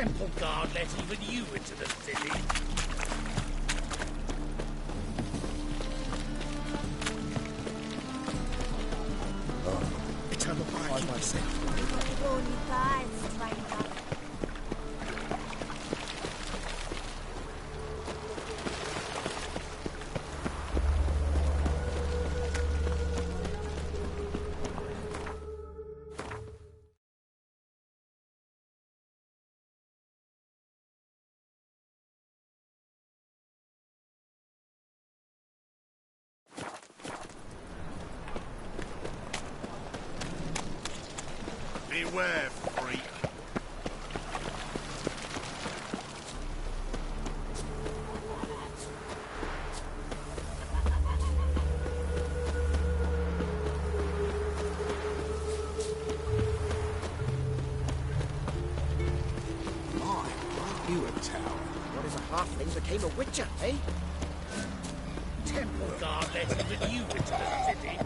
temple guard let even you into the city. Eternal fire, keep myself. Beware, freak. You a tower. What is a halfling became a witcher, eh? Temple guard let even you into the city.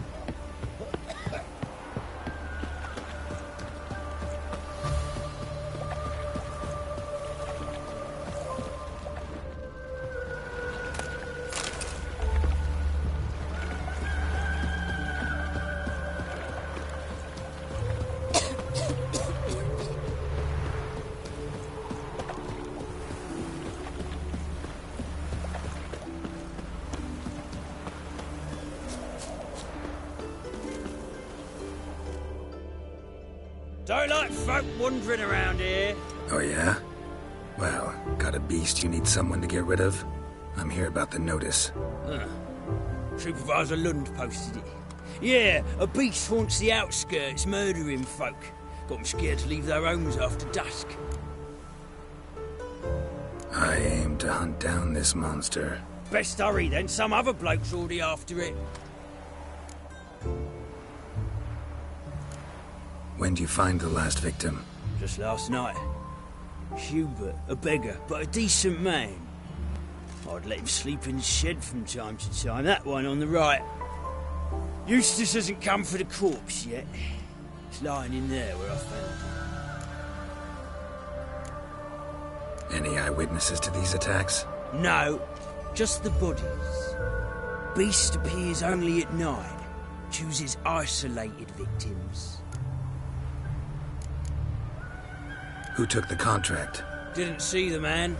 Don't like folk wandering around here. Oh, yeah? Well, got a beast you need someone to get rid of? I'm here about the notice. Supervisor Lund posted it. Yeah, a beast haunts the outskirts, murdering folk. Got them scared to leave their homes after dusk. I aim to hunt down this monster. Best hurry then, some other bloke's already after it. When do you find the last victim? Just last night. Hubert, a beggar, but a decent man. I'd let him sleep in the shed from time to time, that one on the right. Eustace hasn't come for the corpse yet. It's lying in there where I found it. Any eyewitnesses to these attacks? No, just the bodies. Beast appears only at night. Chooses isolated victims. Who took the contract? Didn't see the man.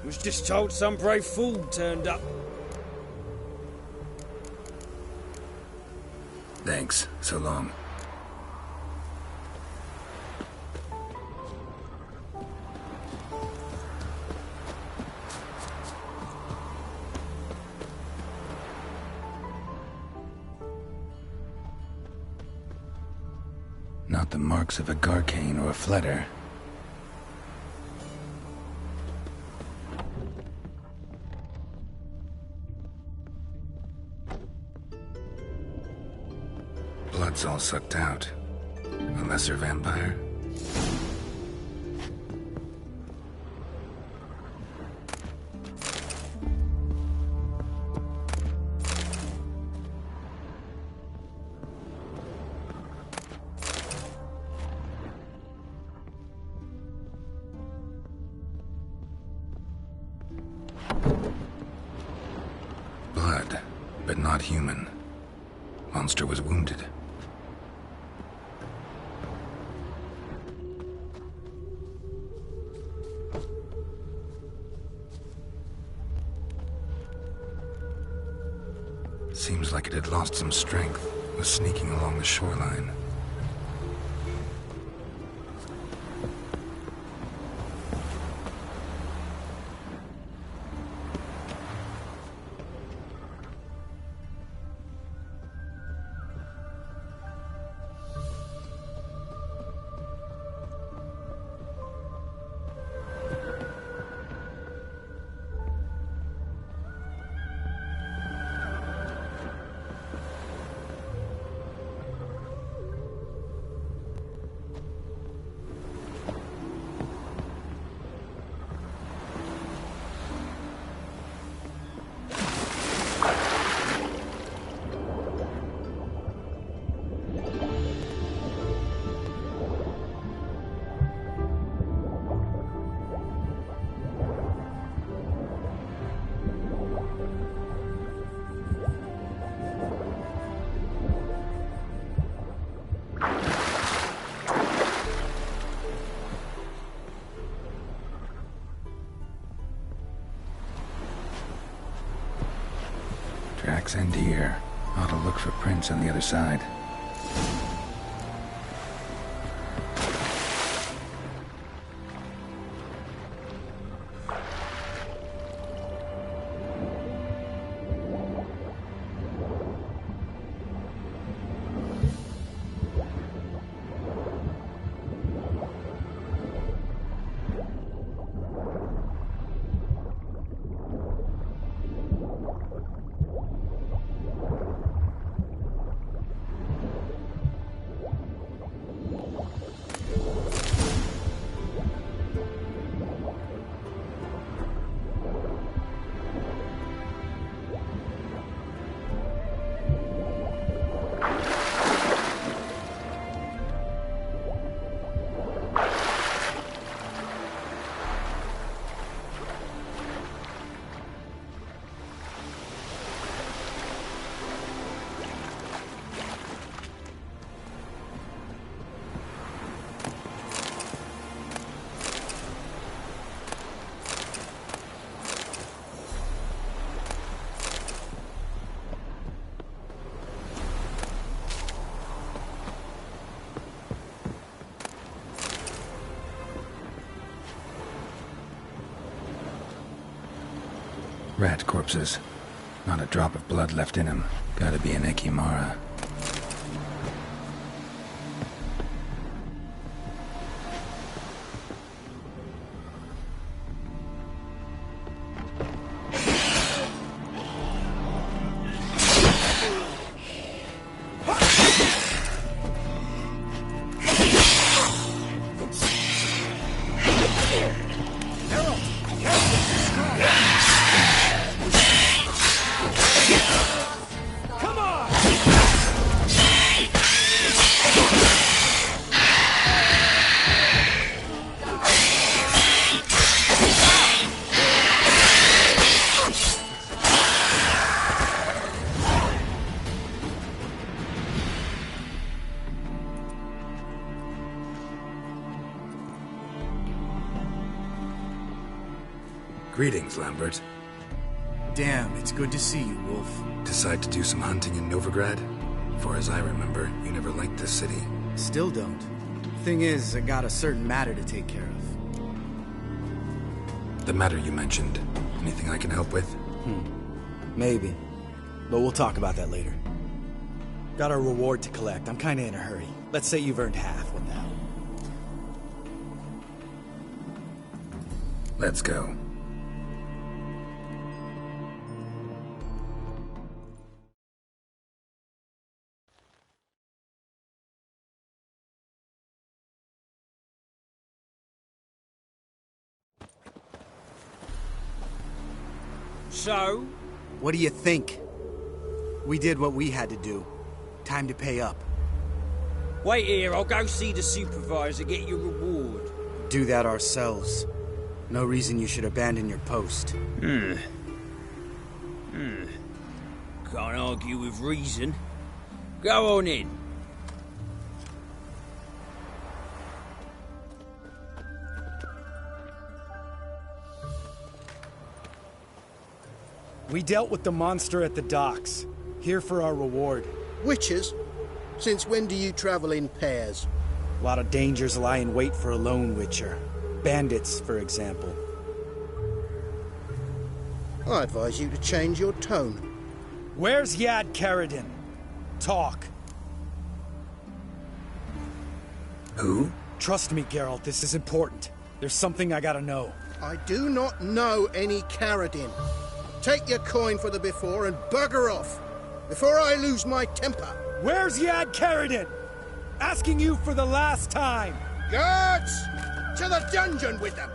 Was just told some brave fool turned up. Thanks. So long. Not the marks of a Garcane or a Fletter. Blood's all sucked out. A lesser vampire? Blood, but not human. Monster was wounded. Seems like it had lost some strength, was sneaking along the shoreline. tracks end here. Ought to look for prints on the other side. Rat corpses. Not a drop of blood left in him. Gotta be an Ekimara. Greetings, Lambert. Damn, it's good to see you, Wolf. Decide to do some hunting in Novigrad? For as I remember, you never liked this city. Still don't. Thing is, I got a certain matter to take care of. The matter you mentioned. Anything I can help with? Maybe. But we'll talk about that later. Got a reward to collect. I'm kinda in a hurry. Let's say you've earned half. What the hell? Let's go. So? What do you think? We did what we had to do. Time to pay up. Wait here, I'll go see the supervisor, get your reward. Do that ourselves. No reason you should abandon your post. Can't argue with reason. Go on in. We dealt with the monster at the docks. Here for our reward. Witches? Since when do you travel in pairs? A lot of dangers lie in wait for a lone witcher. Bandits, for example. I advise you to change your tone. Where's Yad Karadin? Talk. Who? Trust me, Geralt, this is important. There's something I gotta know. I do not know any Karadin. Take your coin for the before and bugger off, before I lose my temper. Where's Yad Karadin? Asking you for the last time. Guards! To the dungeon with them!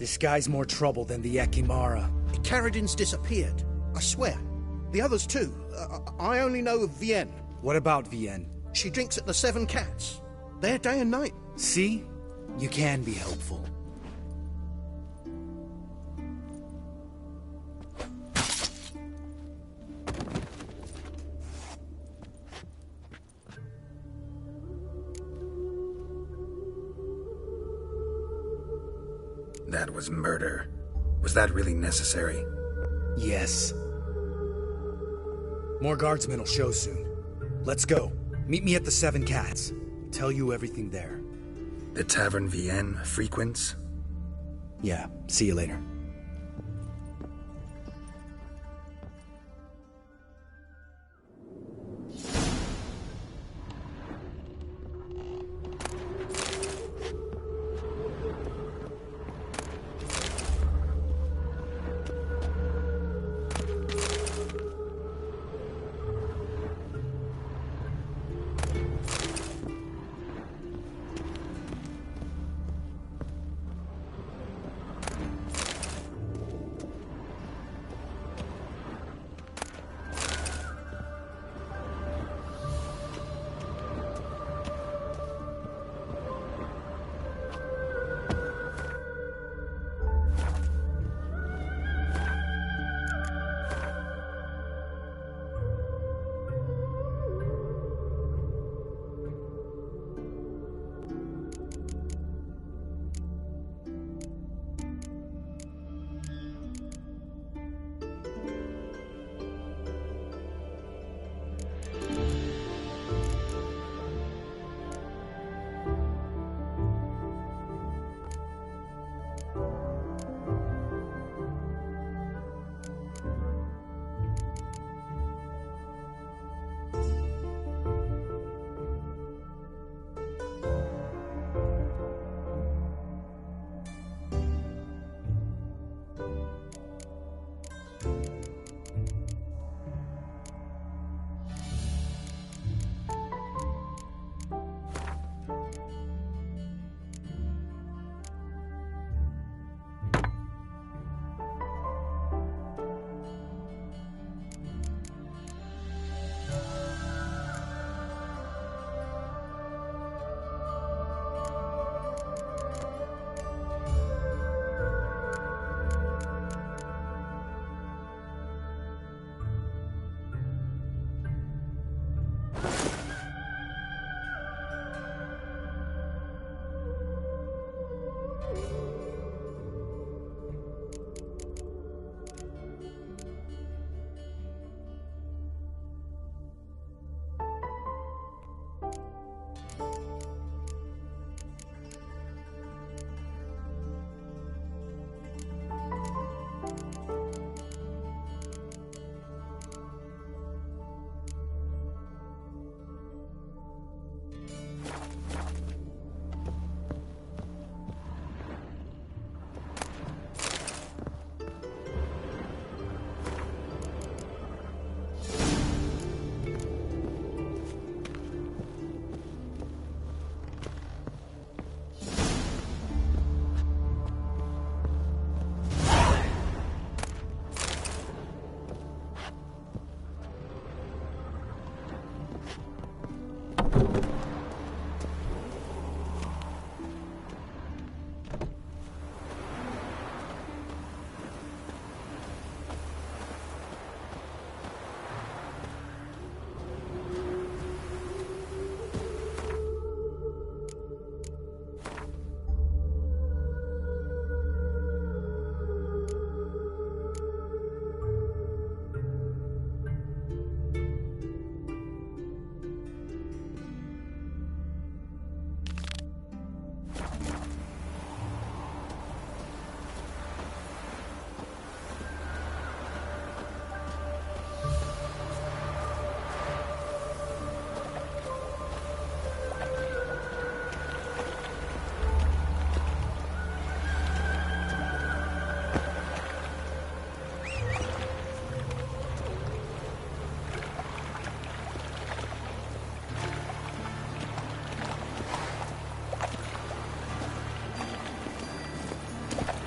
This guy's more trouble than the Ekimara. Carradin's disappeared. I swear. The others too. I only know of Vienne. What about Vienne? She drinks at the Seven Cats. There day and night. See? You can be helpful. That was murder. Was that really necessary? Yes. More guardsmen will show soon. Let's go. Meet me at the Seven Cats. Tell you everything there. The Tavern Vienne frequents? Yeah, see you later.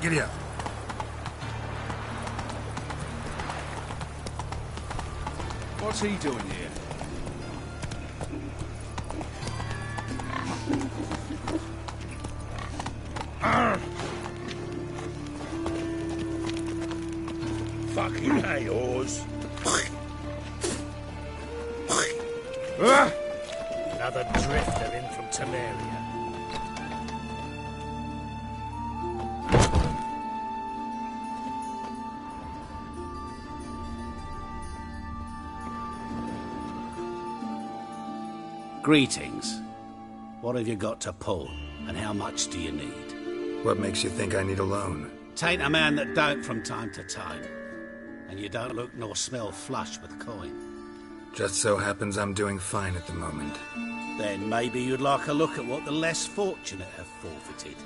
Giddy up. What's he doing here? Fucking hey, Oz. Another drifter in from Temeria. Greetings. What have you got to pull, and how much do you need? What makes you think I need a loan? Tain't a man that don't from time to time. And you don't look nor smell flush with coin. Just so happens I'm doing fine at the moment. Then maybe you'd like a look at what the less fortunate have forfeited.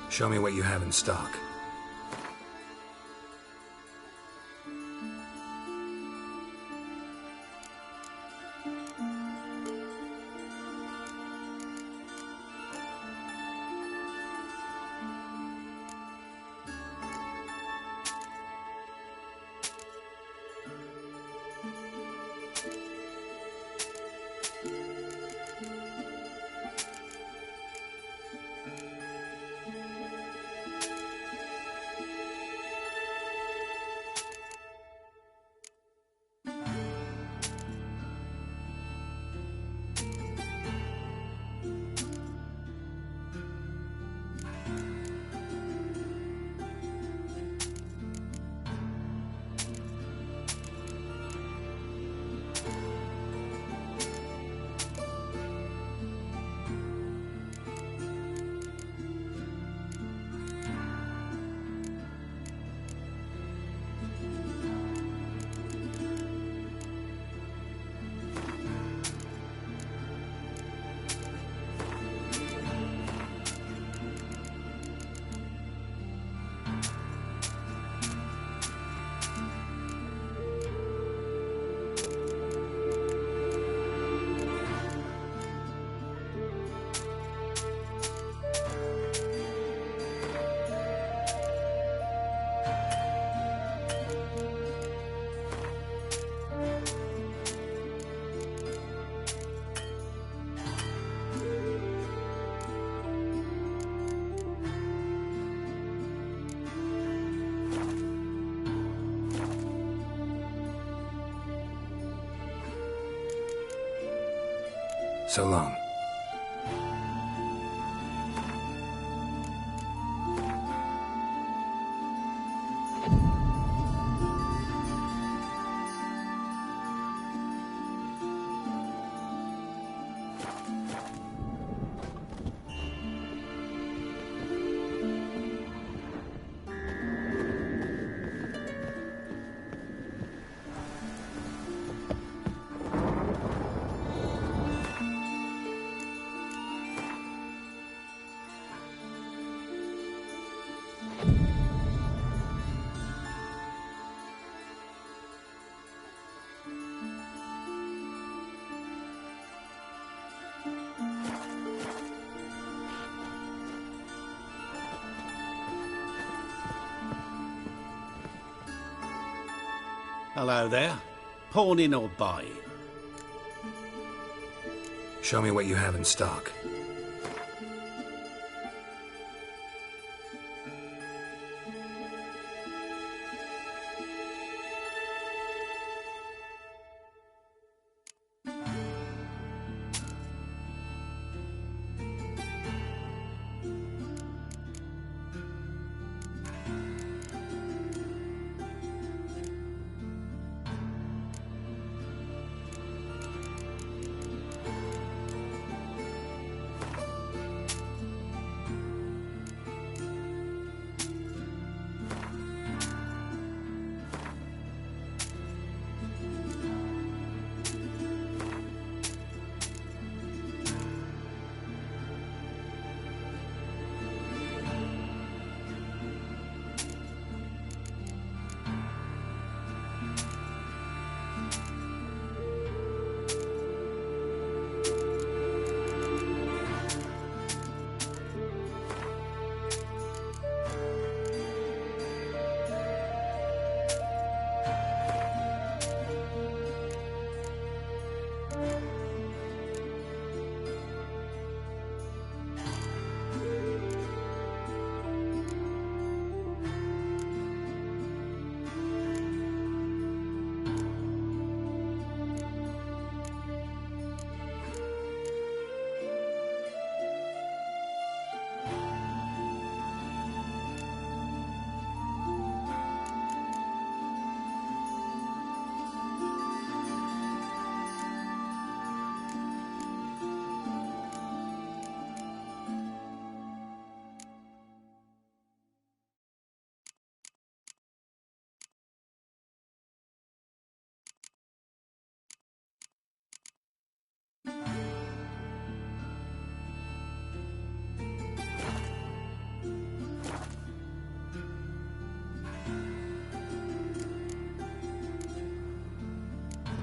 Show me what you have in stock. So long. Hello there. Pawning or buying? Show me what you have in stock.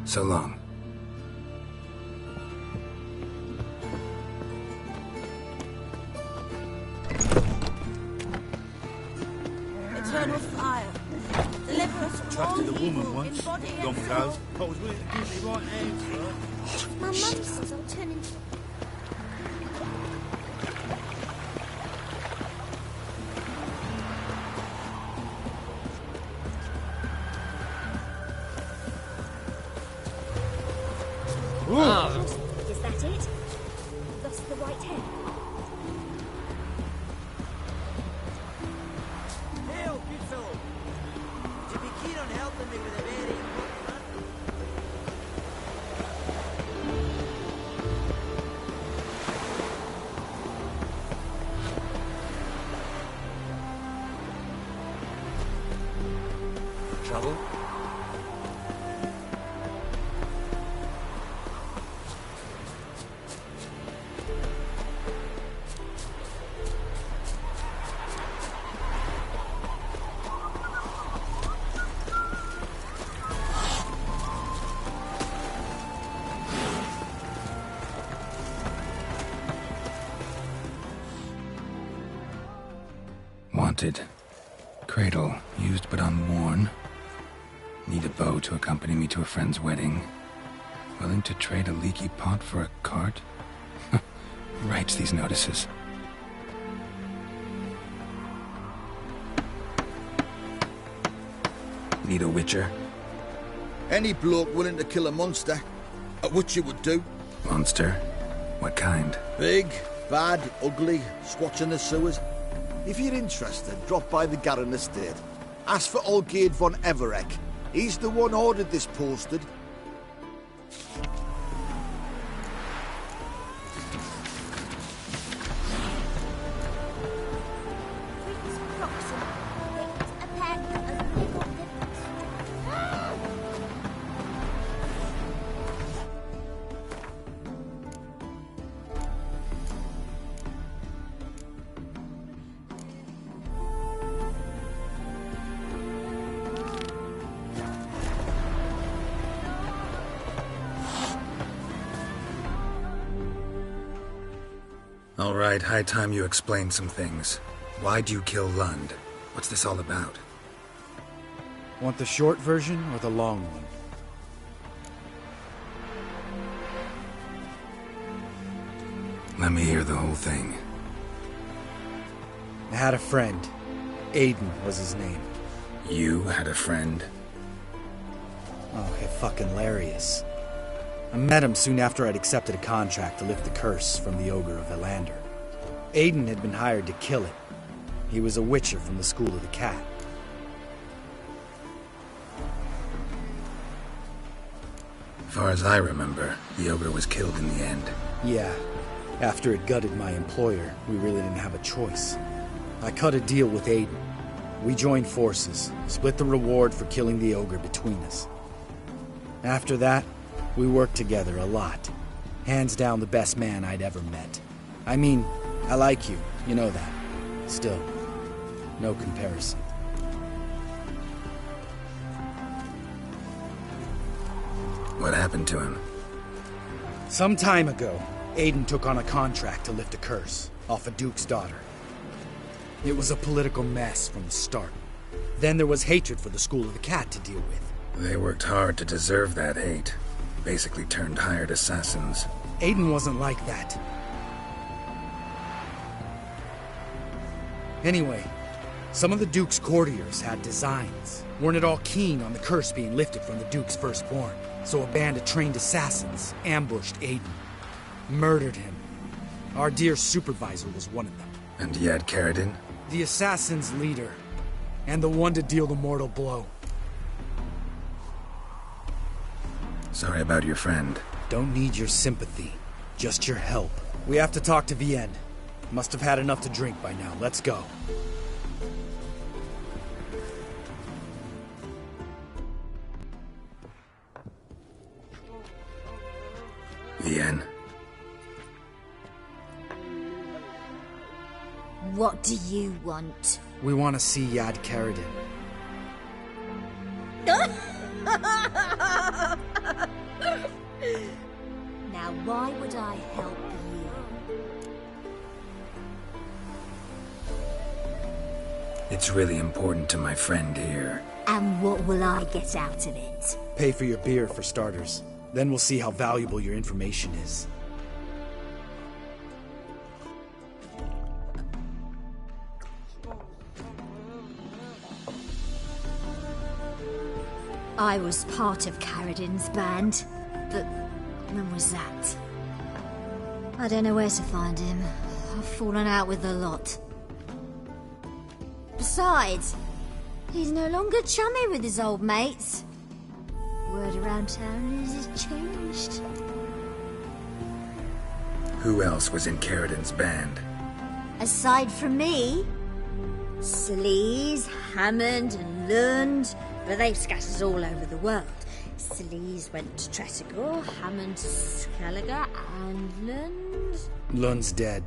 So long. Eternal fire. Deliver us from all Trusted a woman evil once, in body and long soul. ago. I was willing to give me right hands for her. My mum says I'll turn into... Is that it? Lost the right head? Hail, good fellow. Would you be keen on helping me with a very important matter? Trouble? Wanted. Cradle, used but unworn. Need a bow to accompany me to a friend's wedding. Willing to trade a leaky pot for a cart? Writes these notices. Need a witcher? Any bloke willing to kill a monster, which you would do. Monster? What kind? Big, bad, ugly, squatching the sewers. If you're interested, drop by the Garren estate. Ask for Olgierd von Evereck. He's the one ordered this posted. All right, high time you explain some things. Why'd you kill Lund? What's this all about? Want the short version or the long one? Let me hear the whole thing. I had a friend. Aiden was his name. You had a friend? Oh, fucking hilarious. I met him soon after I'd accepted a contract to lift the curse from the Ogre of Elander. Aiden had been hired to kill it. He was a witcher from the School of the Cat. As far as I remember, the Ogre was killed in the end. Yeah. After it gutted my employer, we really didn't have a choice. I cut a deal with Aiden. We joined forces, split the reward for killing the Ogre between us. After that, we worked together a lot. Hands down the best man I'd ever met. I mean, I like you, you know that. Still, no comparison. What happened to him? Some time ago, Aiden took on a contract to lift a curse off a duke's daughter. It was a political mess from the start. Then there was hatred for the School of the Cat to deal with. They worked hard to deserve that hate. basically turned hired assassins. Aiden wasn't like that. Anyway, some of the Duke's courtiers had designs. Weren't at all keen on the curse being lifted from the Duke's firstborn. So a band of trained assassins ambushed Aiden. Murdered him. Our dear supervisor was one of them. And yet, Carradine? The assassin's leader. And the one to deal the mortal blow. Sorry about your friend. Don't need your sympathy. Just your help. We have to talk to Vienne. Must have had enough to drink by now. Let's go. Vienne. What do you want? We want to see Yad Carradine. Now, why would I help you? It's really important to my friend here. And what will I get out of it? Pay for your beer, for starters. Then we'll see how valuable your information is. I was part of Carradine's band, but when was that? I don't know where to find him. I've fallen out with a lot. Besides, he's no longer chummy with his old mates. Word around town is he's changed. Who else was in Carradine's band? Aside from me, Sleaze, Hammond and Lund, but they've scattered all over the world. Sleaze went to Tretogor, Hammond to Skellige, and Lund... Lund's dead.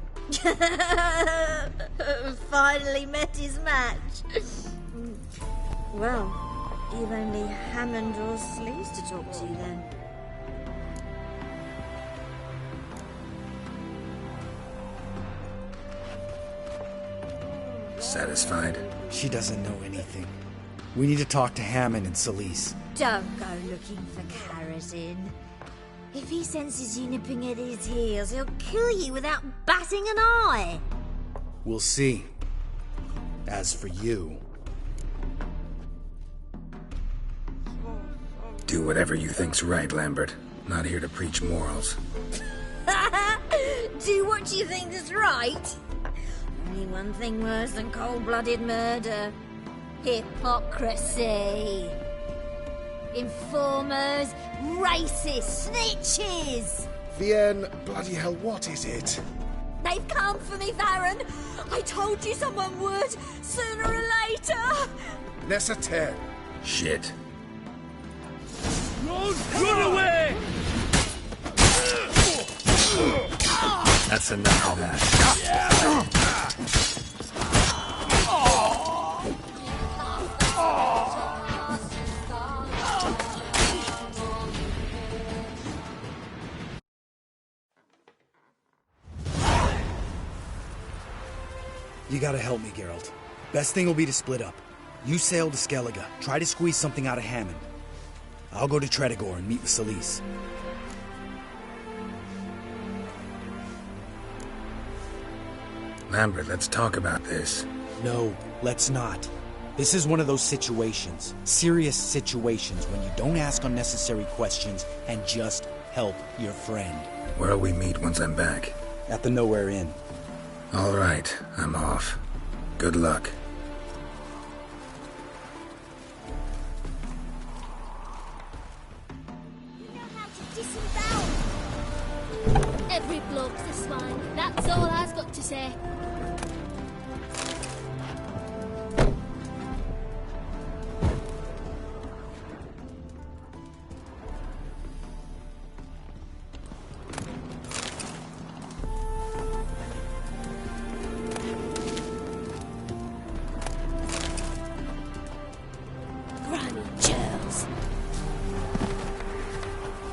Finally met his match. Well, you've only Hammond or Sleaze to talk to then. Satisfied? She doesn't know anything. We need to talk to Hammond and Sleaze. Don't go looking for Carradine. If he senses you nipping at his heels, he'll kill you without batting an eye. We'll see. As for you... Do whatever you think's right, Lambert. Not here to preach morals. Do what you think is right. Only one thing worse than cold-blooded murder. Hypocrisy. Informers, racists, snitches. Vienne, bloody hell, what is it? They've come for me, Baron. I told you someone would, sooner or later. Necessaire. Shit. Run away! That's enough of that. You gotta help me, Geralt. Best thing will be to split up. You sail to Skellige, try to squeeze something out of Hammond. I'll go to Tretogor and meet with Sleaze. Lambert, let's talk about this. No, let's not. This is one of those situations, serious situations, when you don't ask unnecessary questions and just help your friend. Where'll we meet once I'm back? At the Nowhere Inn. All right, I'm off. Good luck. Every bloke's a swine. That's all I've got to say. Granny Churls.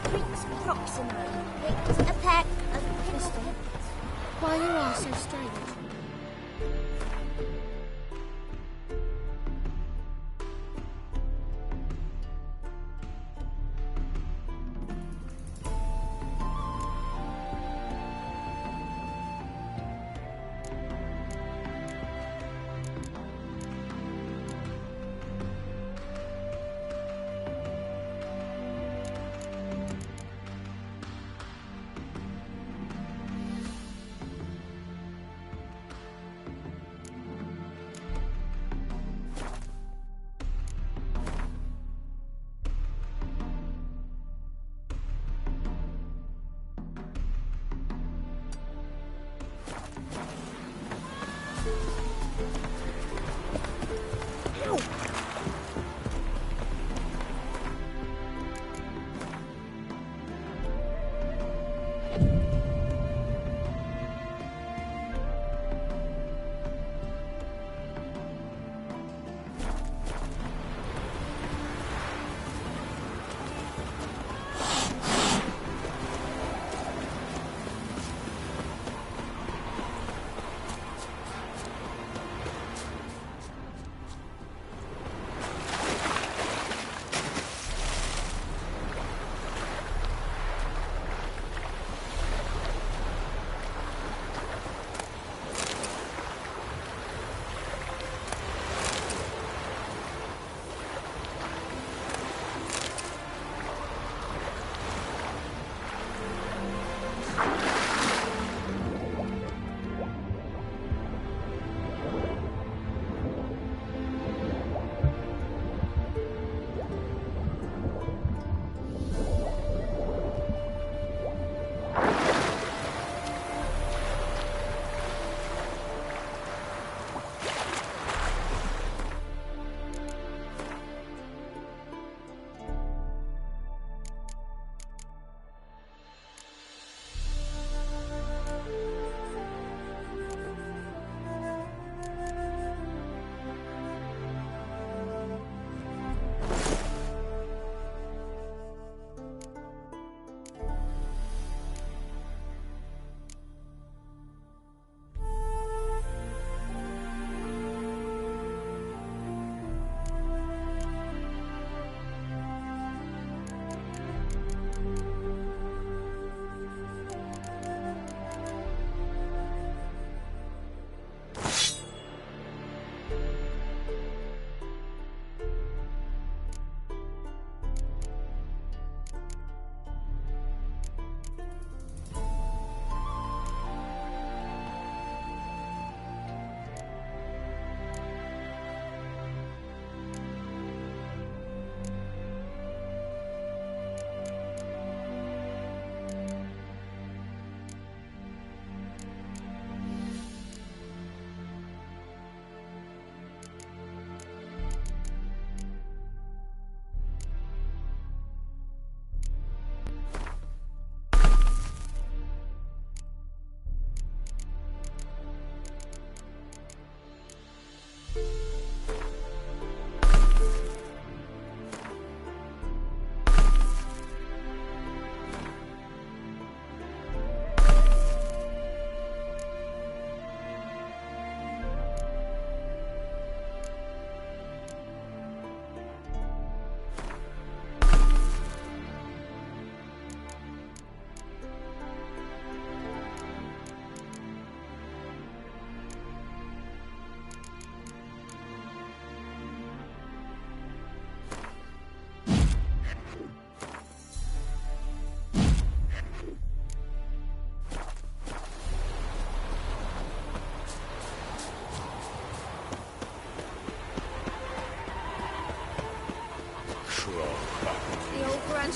Prince Proximo. A pack of pistols. Why you all so strange?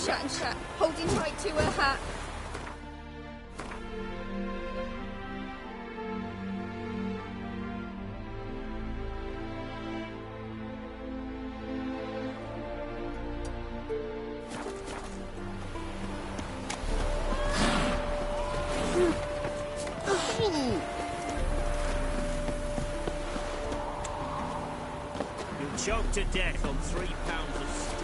Shut and shut, holding tight to her hat. You'll choke to death on 3 pounds of steel.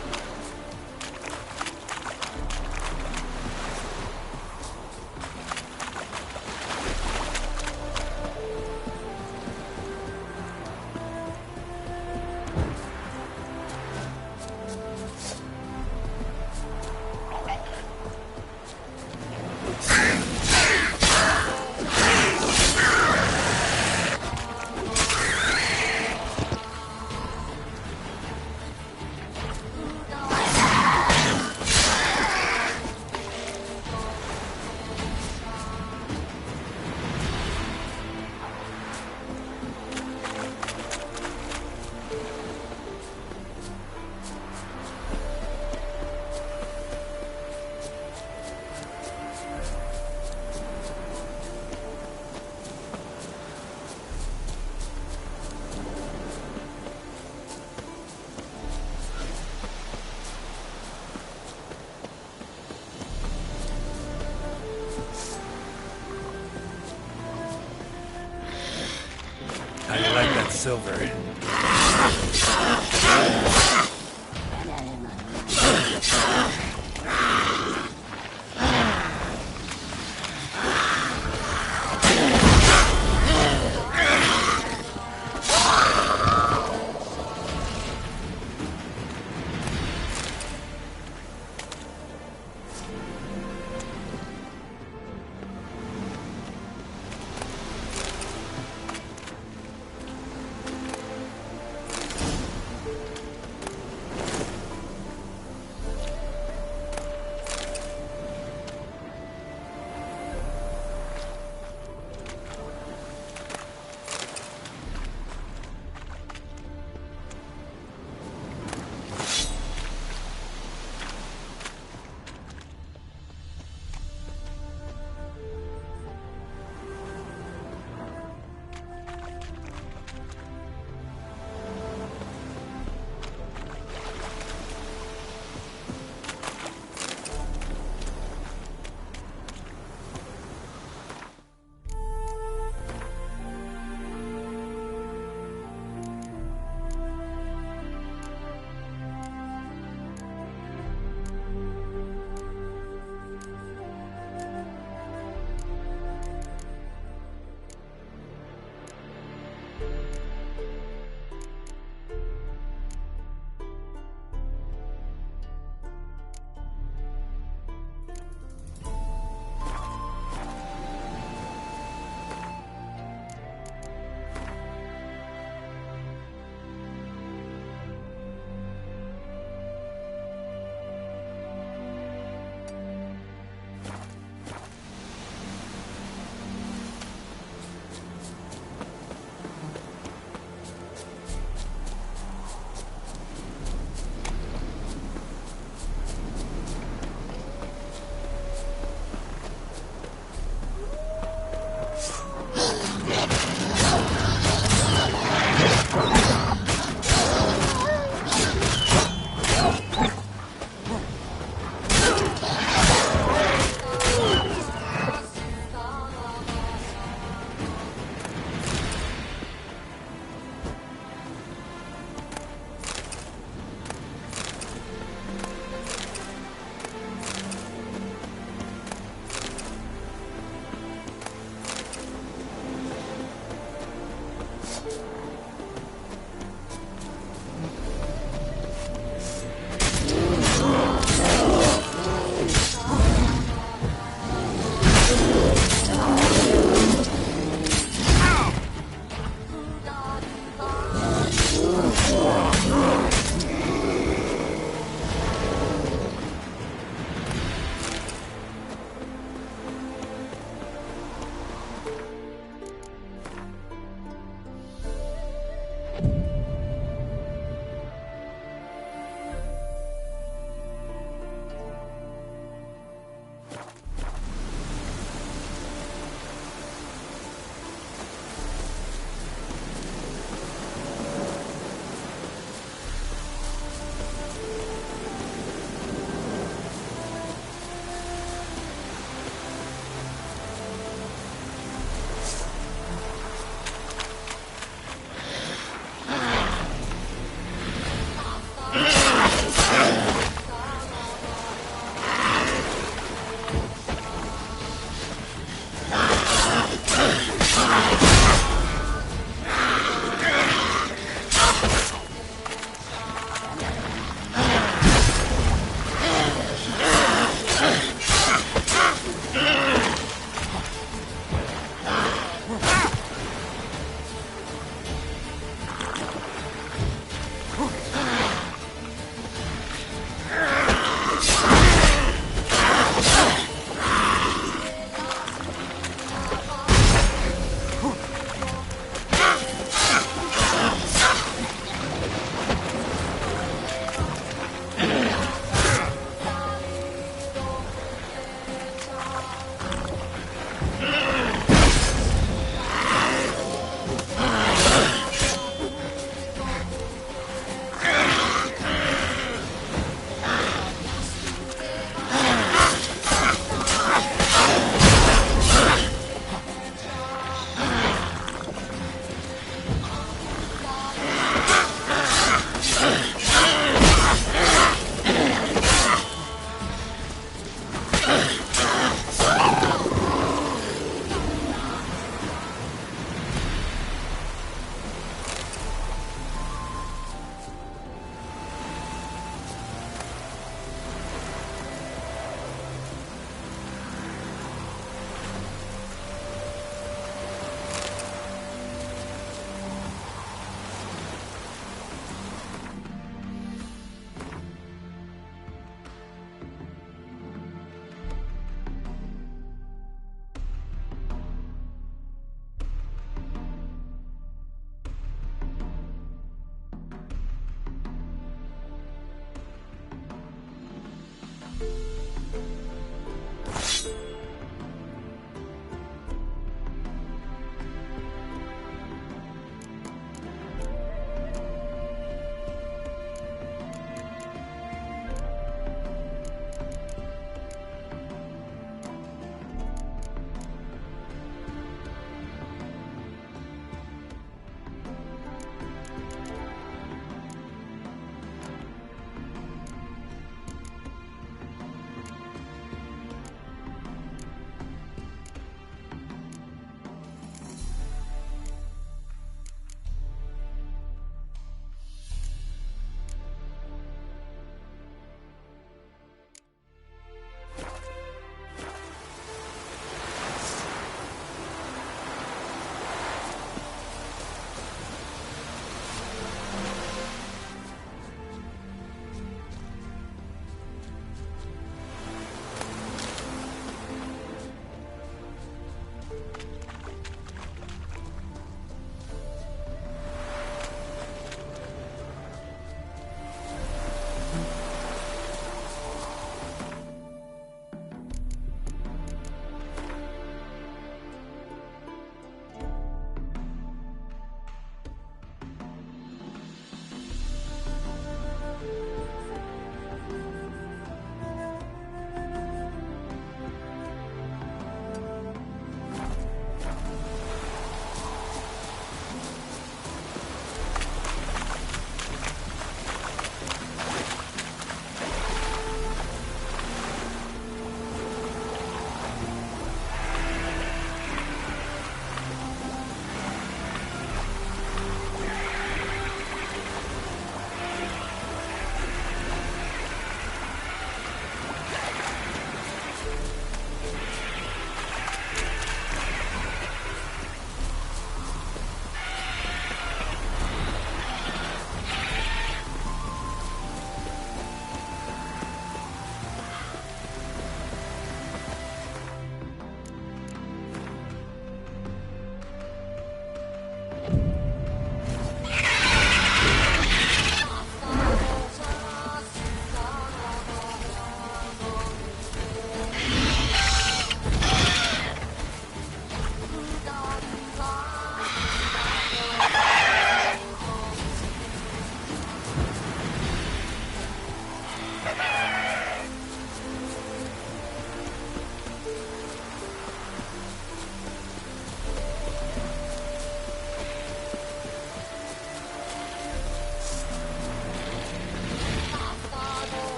silver.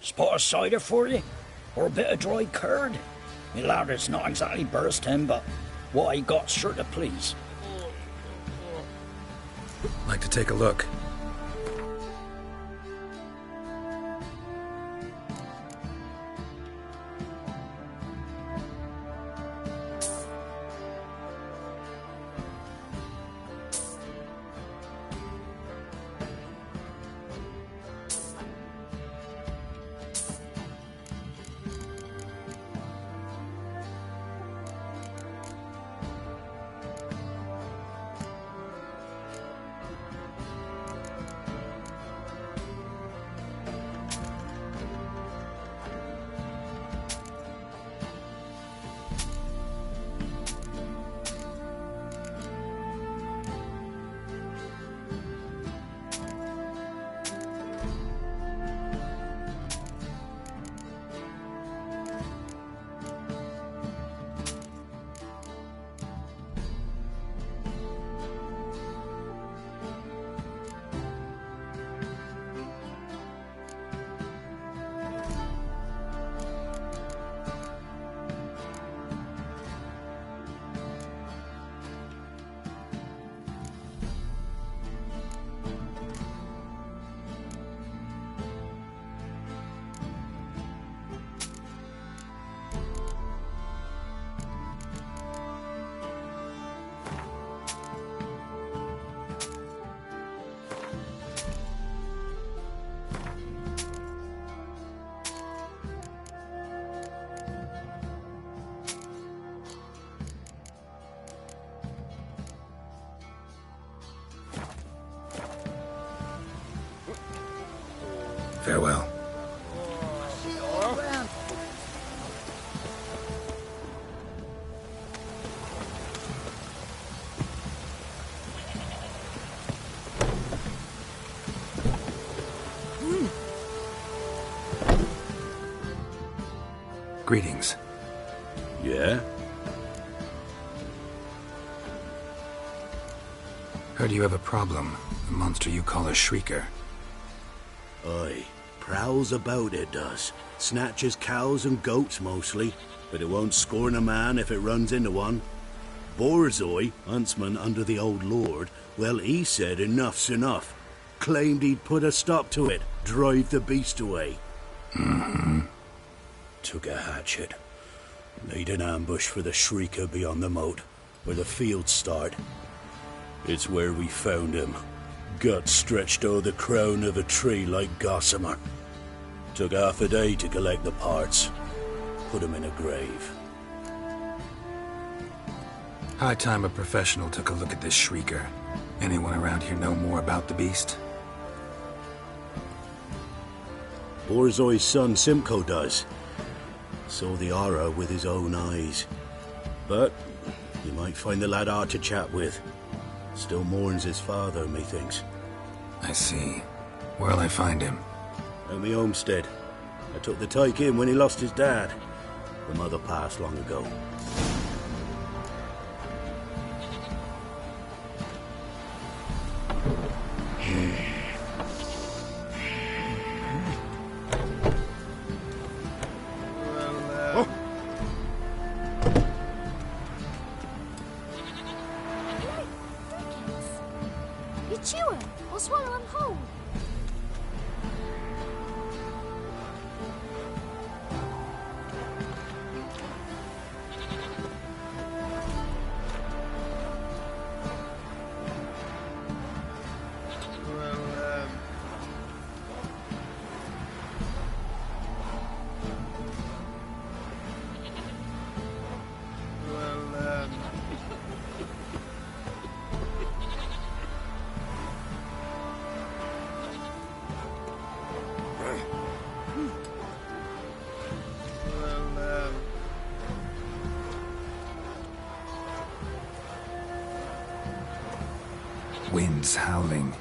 Spot of cider for you? Or a bit of dry curd? Me lad, it's not exactly bursting, but what I got's sure to please. Like to take a look. Farewell. Greetings. Yeah? Heard you have a problem. The monster you call a shrieker. Aye. Prowls about, it does. Snatches cows and goats mostly, but it won't scorn a man if it runs into one. Borzoi, huntsman under the old lord, well, he said enough's enough. Claimed he'd put a stop to it, drive the beast away. Mm-hmm. Took a hatchet. Laid an ambush for the shrieker beyond the moat, where the fields start. It's where we found him. Guts stretched o'er the crown of a tree like gossamer. Took half a day to collect the parts. Put him in a grave. High time a professional took a look at this shrieker. Anyone around here know more about the beast? Borzoi's son Simcoe does. Saw the aura with his own eyes. But you might find the lad hard to chat with. Still mourns his father, methinks. I see. Where'll I find him? At me homestead. I took the tyke in when he lost his dad. The mother passed long ago. You chew him or swallow him whole. Winds howling.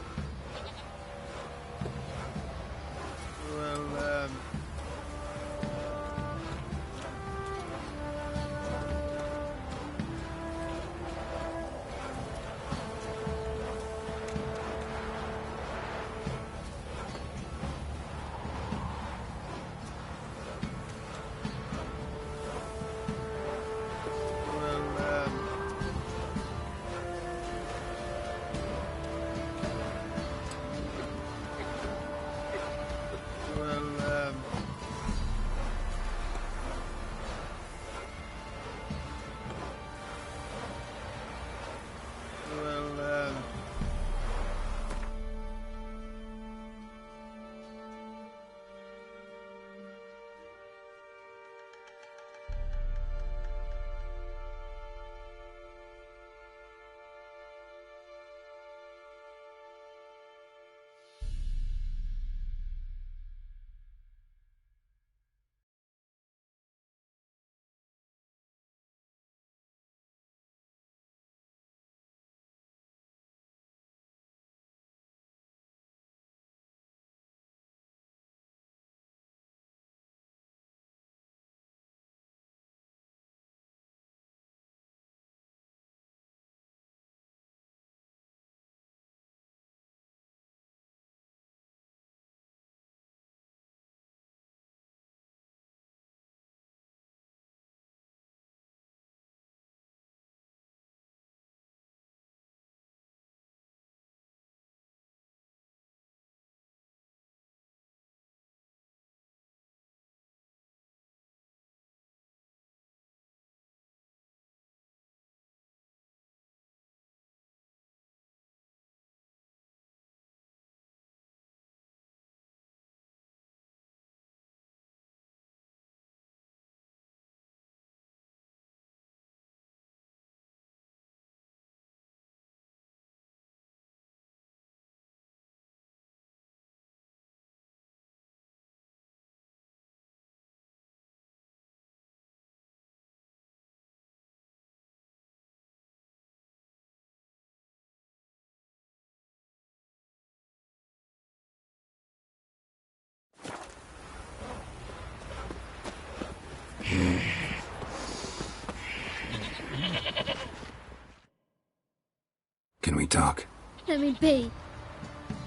Can we talk? Let me be.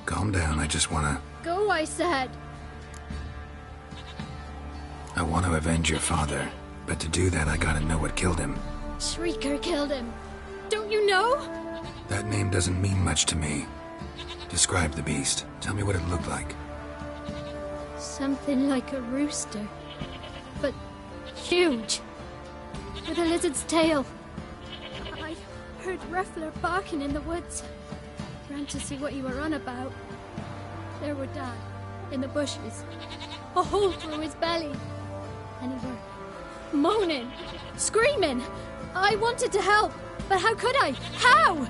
Calm down, I just wanna... Go, I said. I want to avenge your father, but to do that I gotta know what killed him. Shrieker killed him. Don't you know? That name doesn't mean much to me. Describe the beast. Tell me what it looked like. Something like a rooster. But huge. With a lizard's tail. I heard Ruffler barking in the woods. Ran to see what you were on about. There were Dad, in the bushes. A hole through his belly. And he were moaning, screaming. I wanted to help, but how could I? How?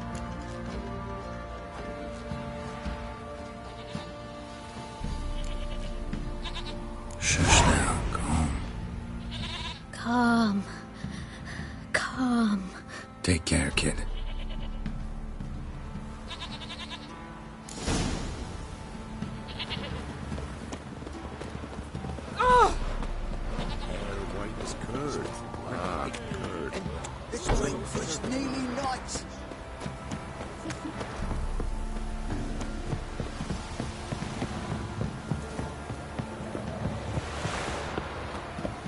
Shush now, calm. Calm. Take care, kid. This breakfast nearly night.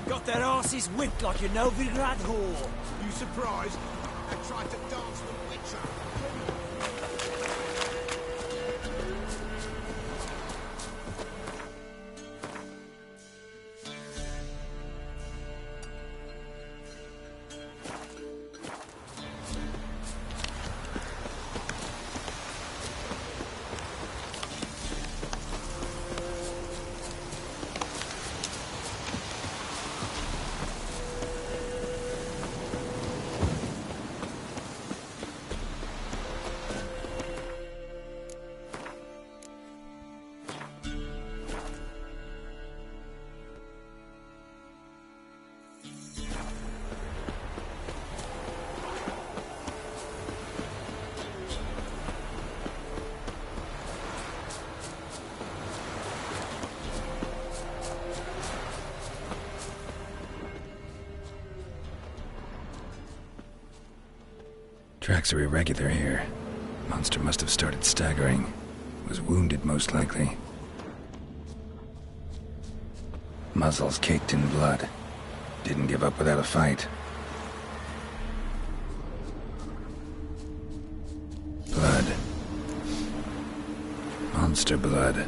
Got their asses whipped like a Novigrad whore. You surprised? They tried to dance with Witcher. Tracks are irregular here. Monster must have started staggering. Was wounded, most likely. Muzzles caked in blood. Didn't give up without a fight. Blood. Monster blood.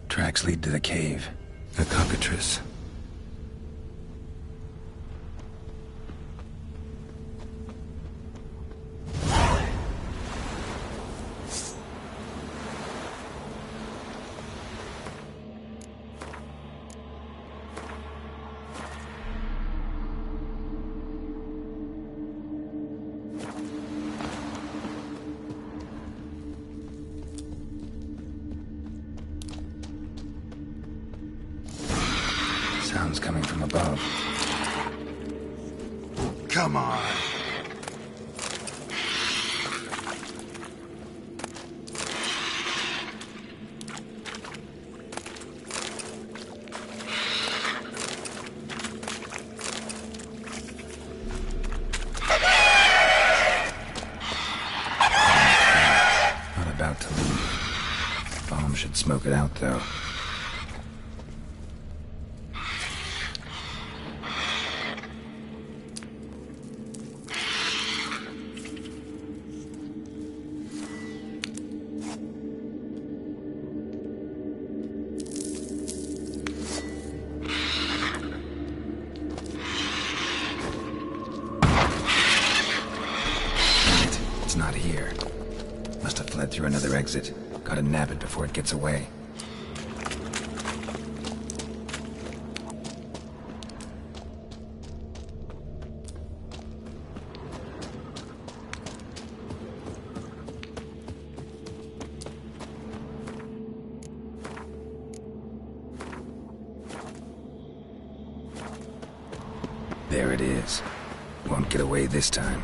Tracks lead to the cave. A cockatrice. Sounds coming from above. Come on. Not about to leave. Bomb should smoke it out, though. here. Must have fled through another exit. Gotta nab it before it gets away. There it is. Won't get away this time.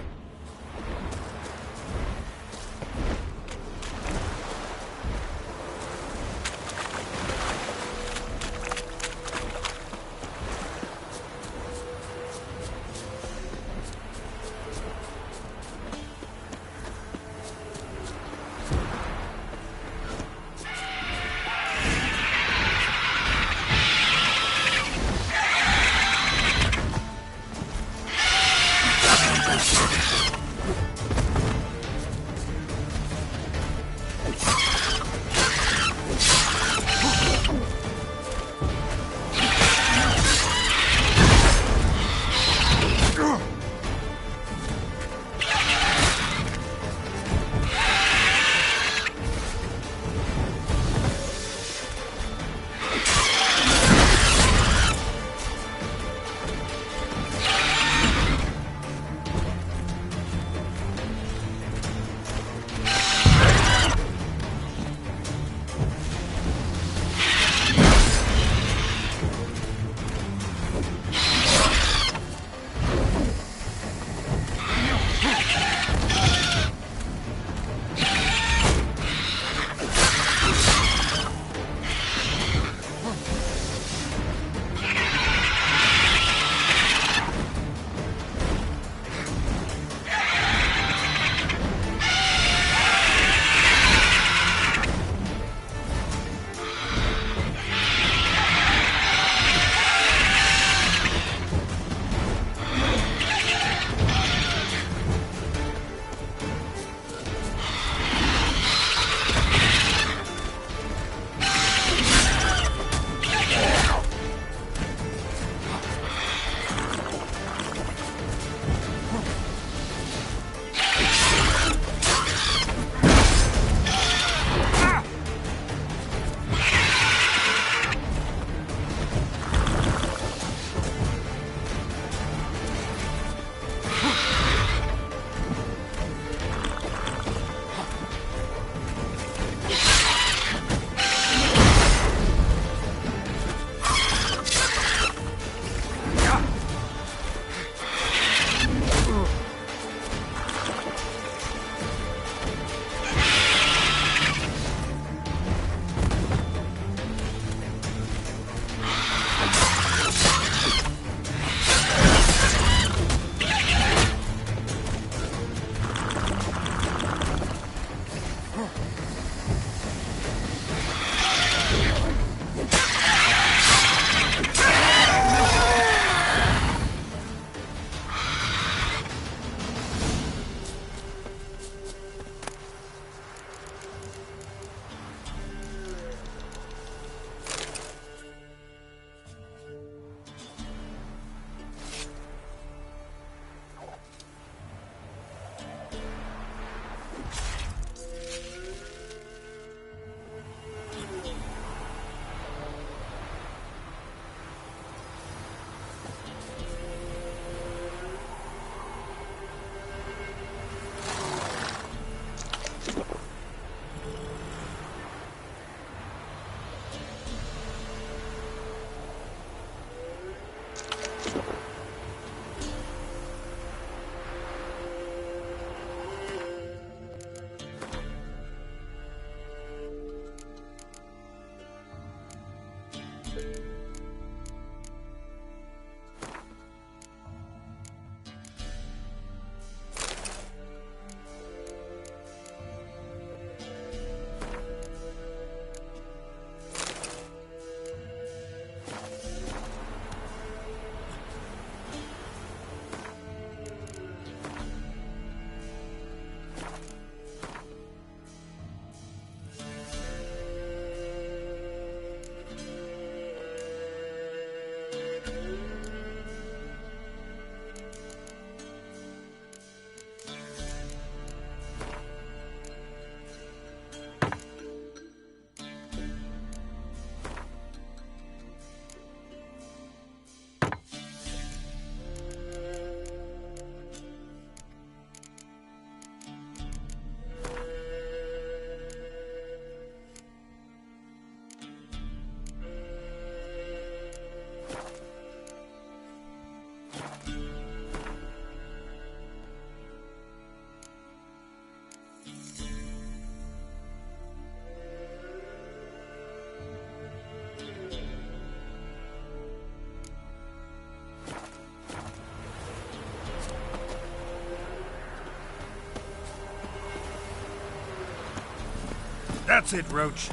That's it, Roach.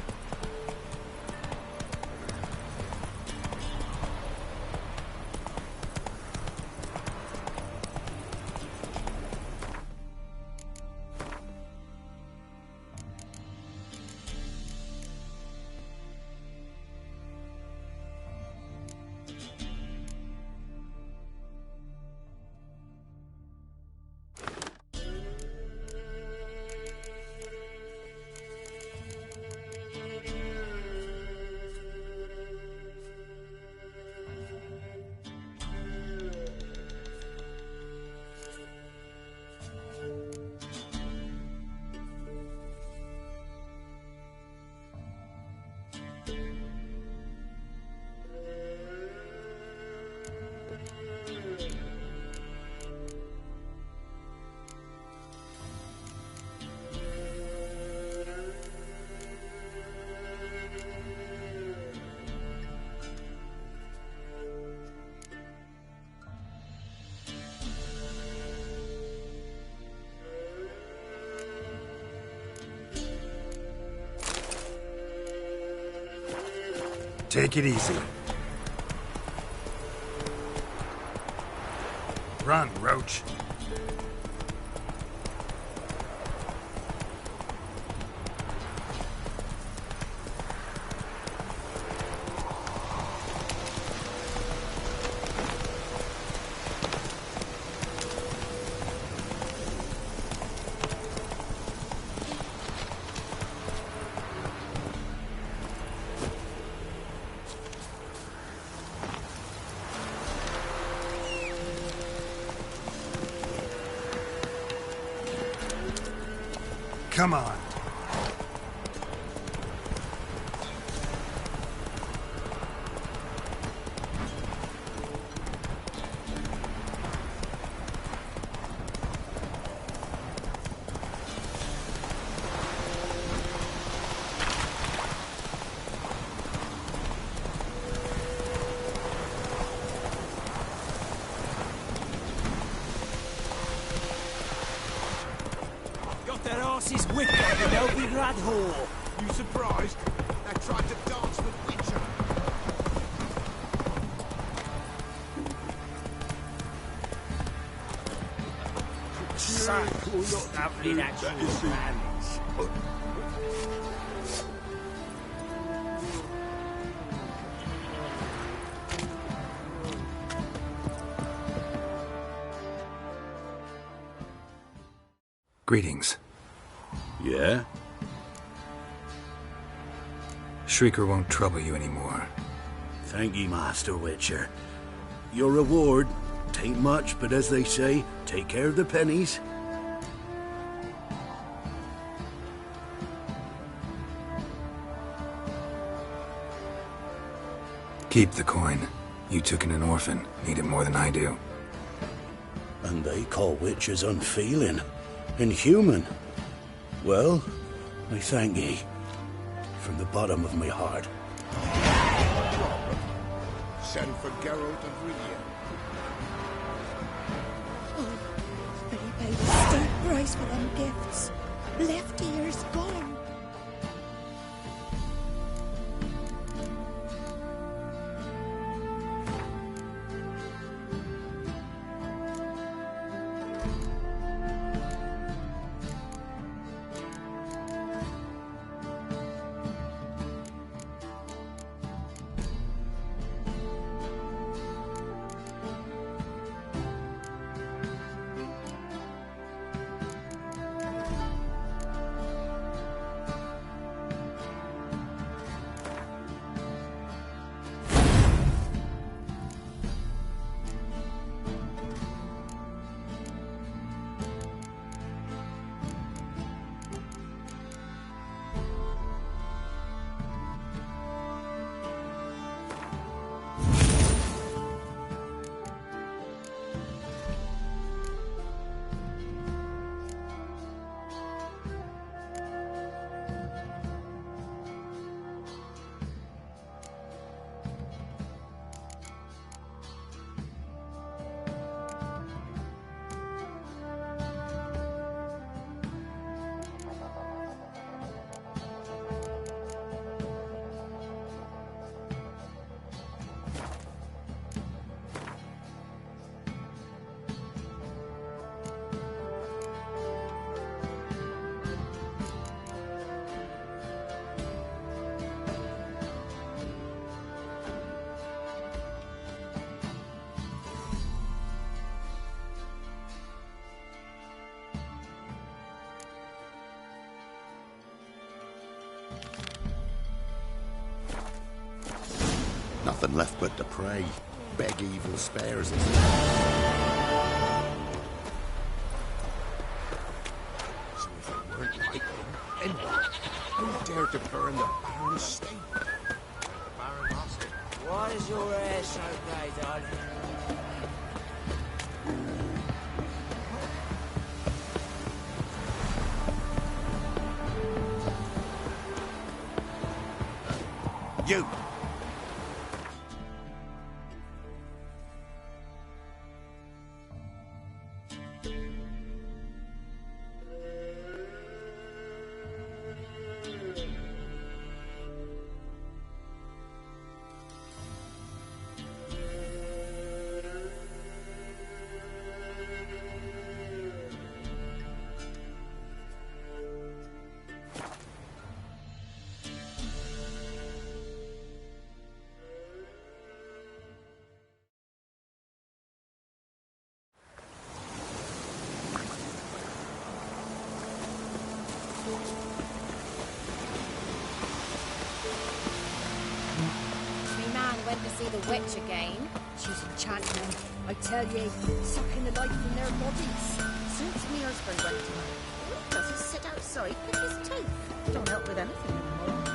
Take it easy. Run, Roach. Come on. That arse's whipped like an Elby rad whore. You surprised? They tried to dance with Witcher. Lovely actual hands. Greetings. Yeah? Shrieker won't trouble you anymore. Thank ye, Master Witcher. Your reward, tain't much, but as they say, take care of the pennies. Keep the coin. You took in an orphan. Need it more than I do. And they call witches unfeeling, inhuman. Well, I thank ye. From the bottom of my heart. Send for Geralt of Rivia. Oh, but he paid a steep price for them gifts. Left ear's gone. nothing left but to pray. Beg evil spares us. So if it weren't lightning, then what? Who dared to burn the Baron's estate? The Baron lost it. Why is your hair so grey, darling? You! Went to see the witch again. She's enchanting them. I tell ye, sucking the life from their bodies. Since me husband went to her, he does he sit outside with his teeth. Don't help with anything anymore.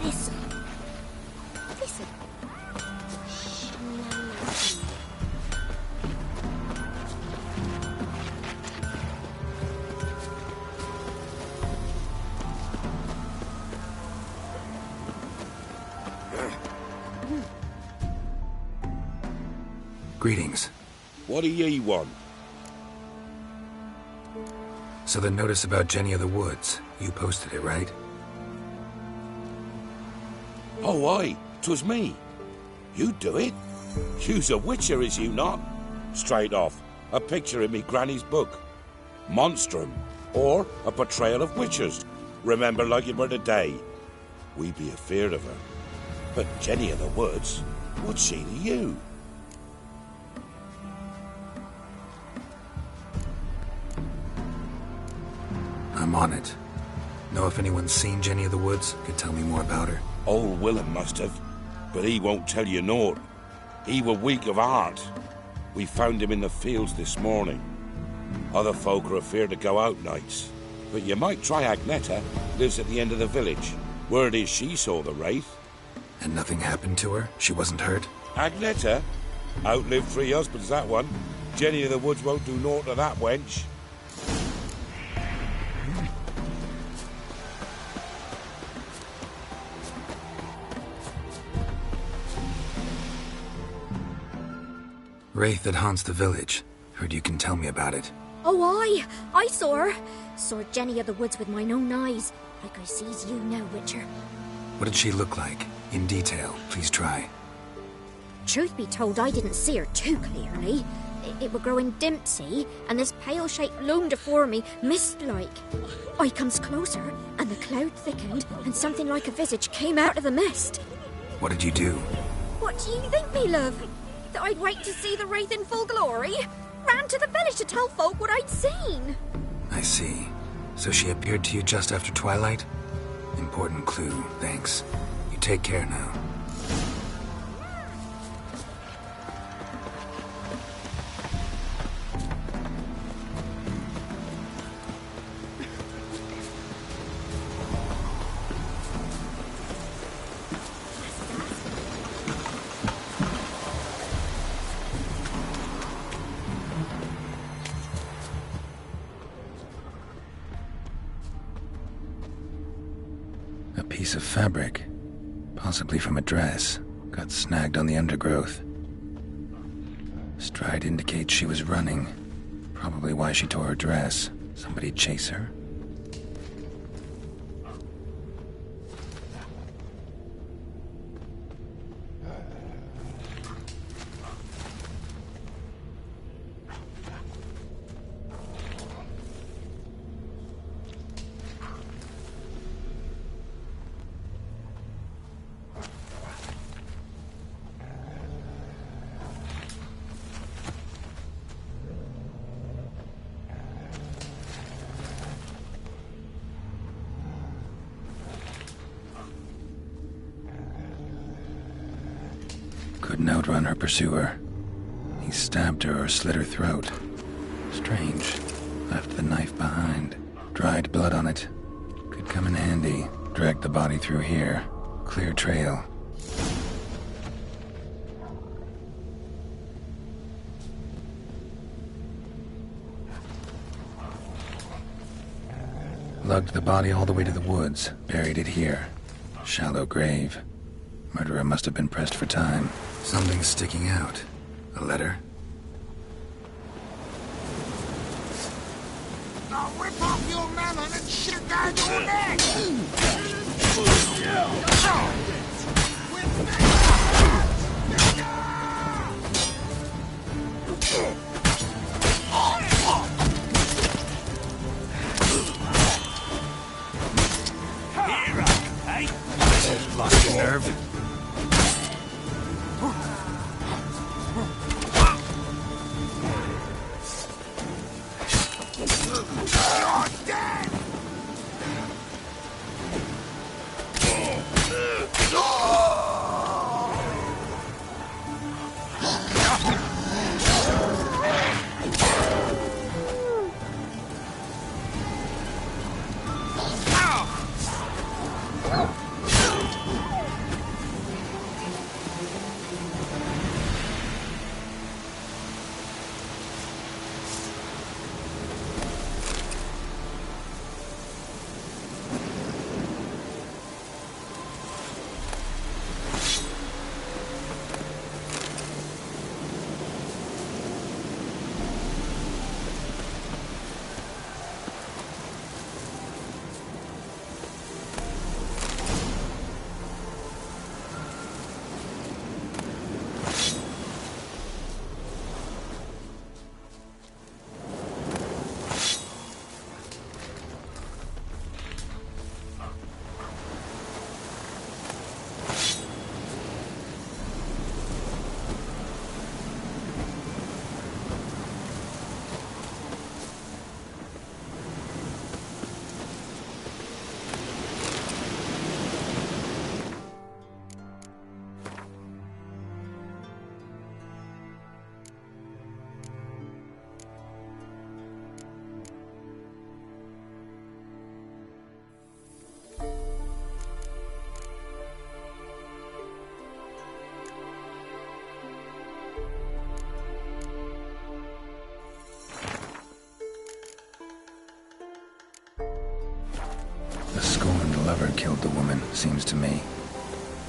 Listen. Listen. Greetings. What do ye want? So the notice about Jenny of the Woods, you posted it, right? Oh, aye, 'twas me. You do it? You's a witcher, is you not? Straight off, a picture in me granny's book. Monstrum, or a portrayal of witchers. Remember like it were today. We be afeard of her. But Jenny of the Woods, what's she to you? I'm on it. Know if anyone's seen Jenny of the Woods? Could tell me more about her. Old Willem must have, but he won't tell you naught. He were weak of heart. We found him in the fields this morning. Other folk are afeard to go out nights. But you might try Agneta, lives at the end of the village. Word is she saw the wraith. And nothing happened to her? She wasn't hurt? Agneta? Outlived 3 husbands, that one. Jenny of the Woods won't do naught to that wench. Wraith that haunts the village. Heard you can tell me about it. Oh, I saw her. Saw Jenny of the Woods with mine own eyes. Like I sees you now, Witcher. What did she look like? In detail, please try. Truth be told, I didn't see her too clearly. It were growing dim, see, and this pale shape loomed afore me, mist-like. I comes closer, and the cloud thickened, and something like a visage came out of the mist. What did you do? What do you think, me love? That I'd wait to see the wraith in full glory? Ran to the village to tell folk what I'd seen. I see. So she appeared to you just after twilight? Important clue, thanks. You take care now. A piece of fabric, possibly from a dress, got snagged on the undergrowth. Stride indicates she was running. Probably why she tore her dress. Somebody chase her? couldn't outrun her pursuer. He stabbed her or slit her throat. Strange. Left the knife behind. Dried blood on it. Could come in handy. Dragged the body through here. Clear trail. Lugged the body all the way to the woods. Buried it here. Shallow grave. Murderer must have been pressed for time. Something's sticking out. A letter? Now rip off your melon and shit down your neck! Hero, eh? Lost your nerve. You're dead! The scorned lover killed the woman, seems to me.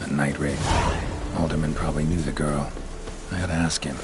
A night raid. Alderman probably knew the girl. I gotta ask him.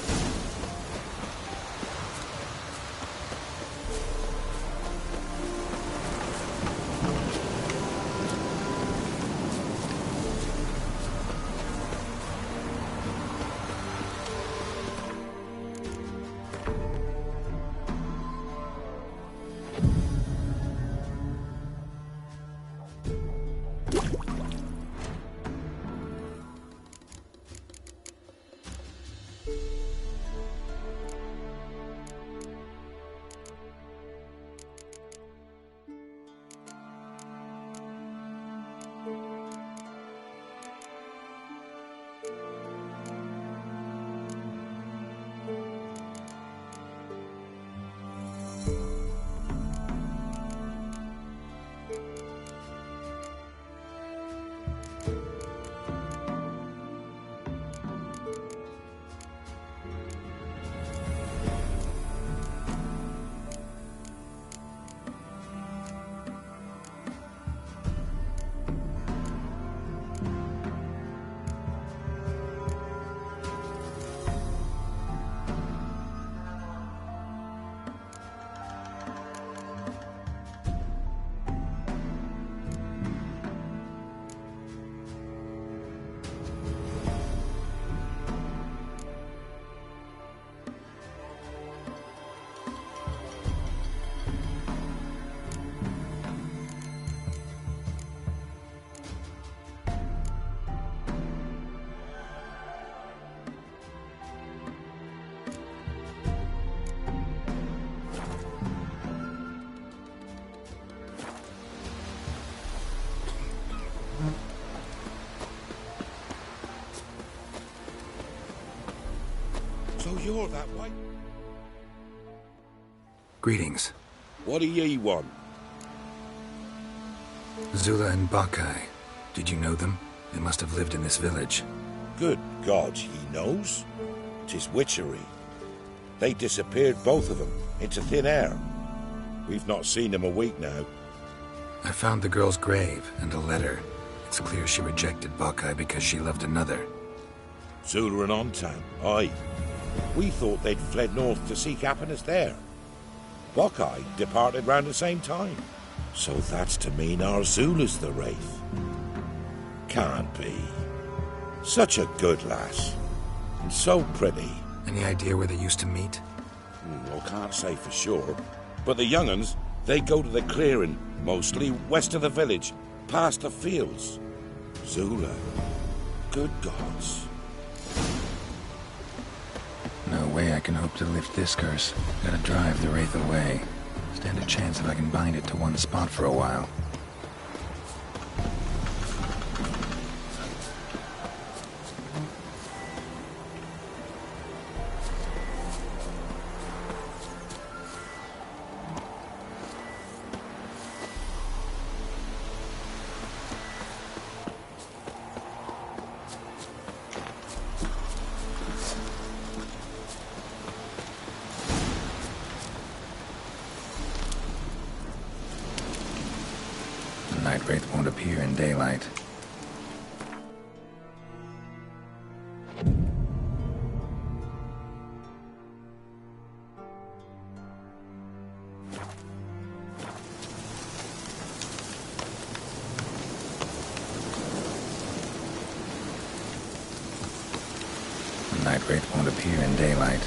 you're that way. Greetings. What do ye want? Zula and Bakai. Did you know them? They must have lived in this village. Good God, he knows. 'Tis witchery. They disappeared, both of them, into thin air. We've not seen them a week now. I found the girl's grave and a letter. It's clear she rejected Bakai because she loved another. Zula and Ontan, aye. We thought they'd fled north to seek happiness there. Bakai departed round the same time. So that's to mean our Zula's the wraith. Can't be. Such a good lass. And so pretty. Any idea where they used to meet? I can't say for sure. But the young'uns, they go to the clearing, mostly west of the village, past the fields. Zula. Good gods. No way I can hope to lift this curse. Gotta drive the wraith away. Stand a chance if I can bind it to one spot for a while. The night wraith won't appear in daylight. The night wraith won't appear in daylight.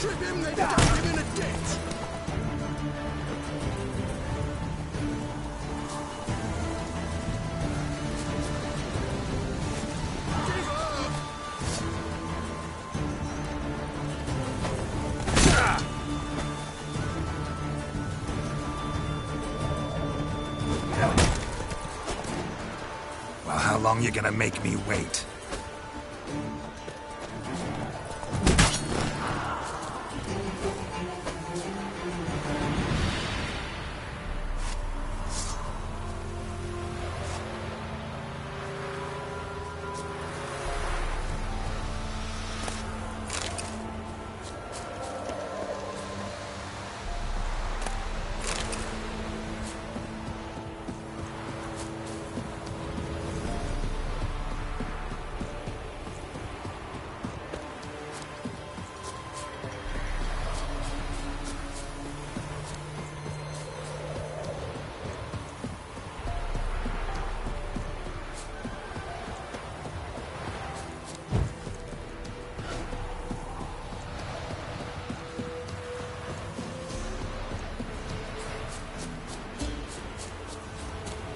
Strip him, they dump him in a ditch! Well, how long you gonna make me wait?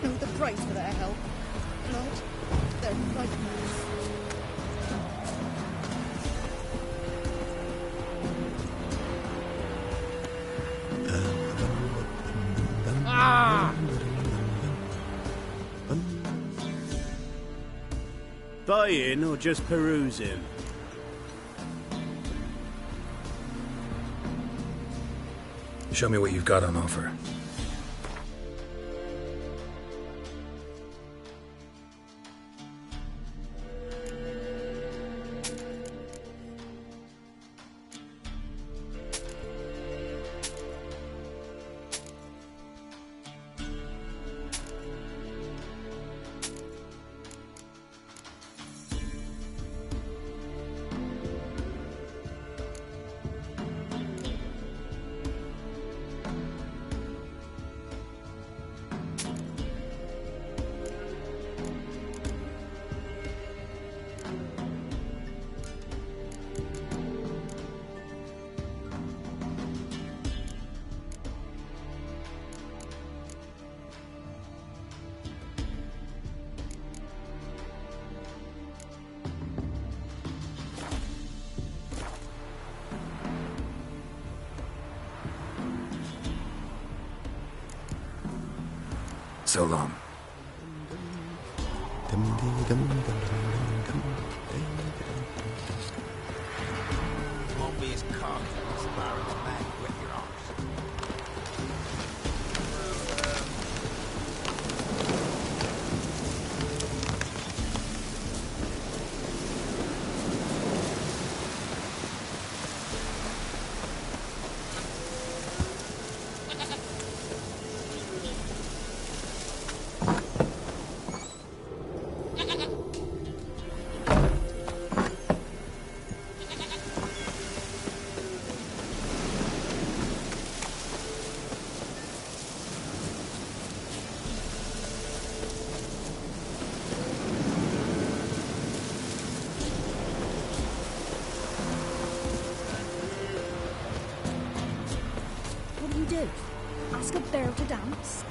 Know the price for their help. Blood, their nightmares. Ah! Buying or just perusing? Show me what you've got on offer. So long. Won't be as cocky as barring the man with your arms. What do you do? Ask a bear to dance?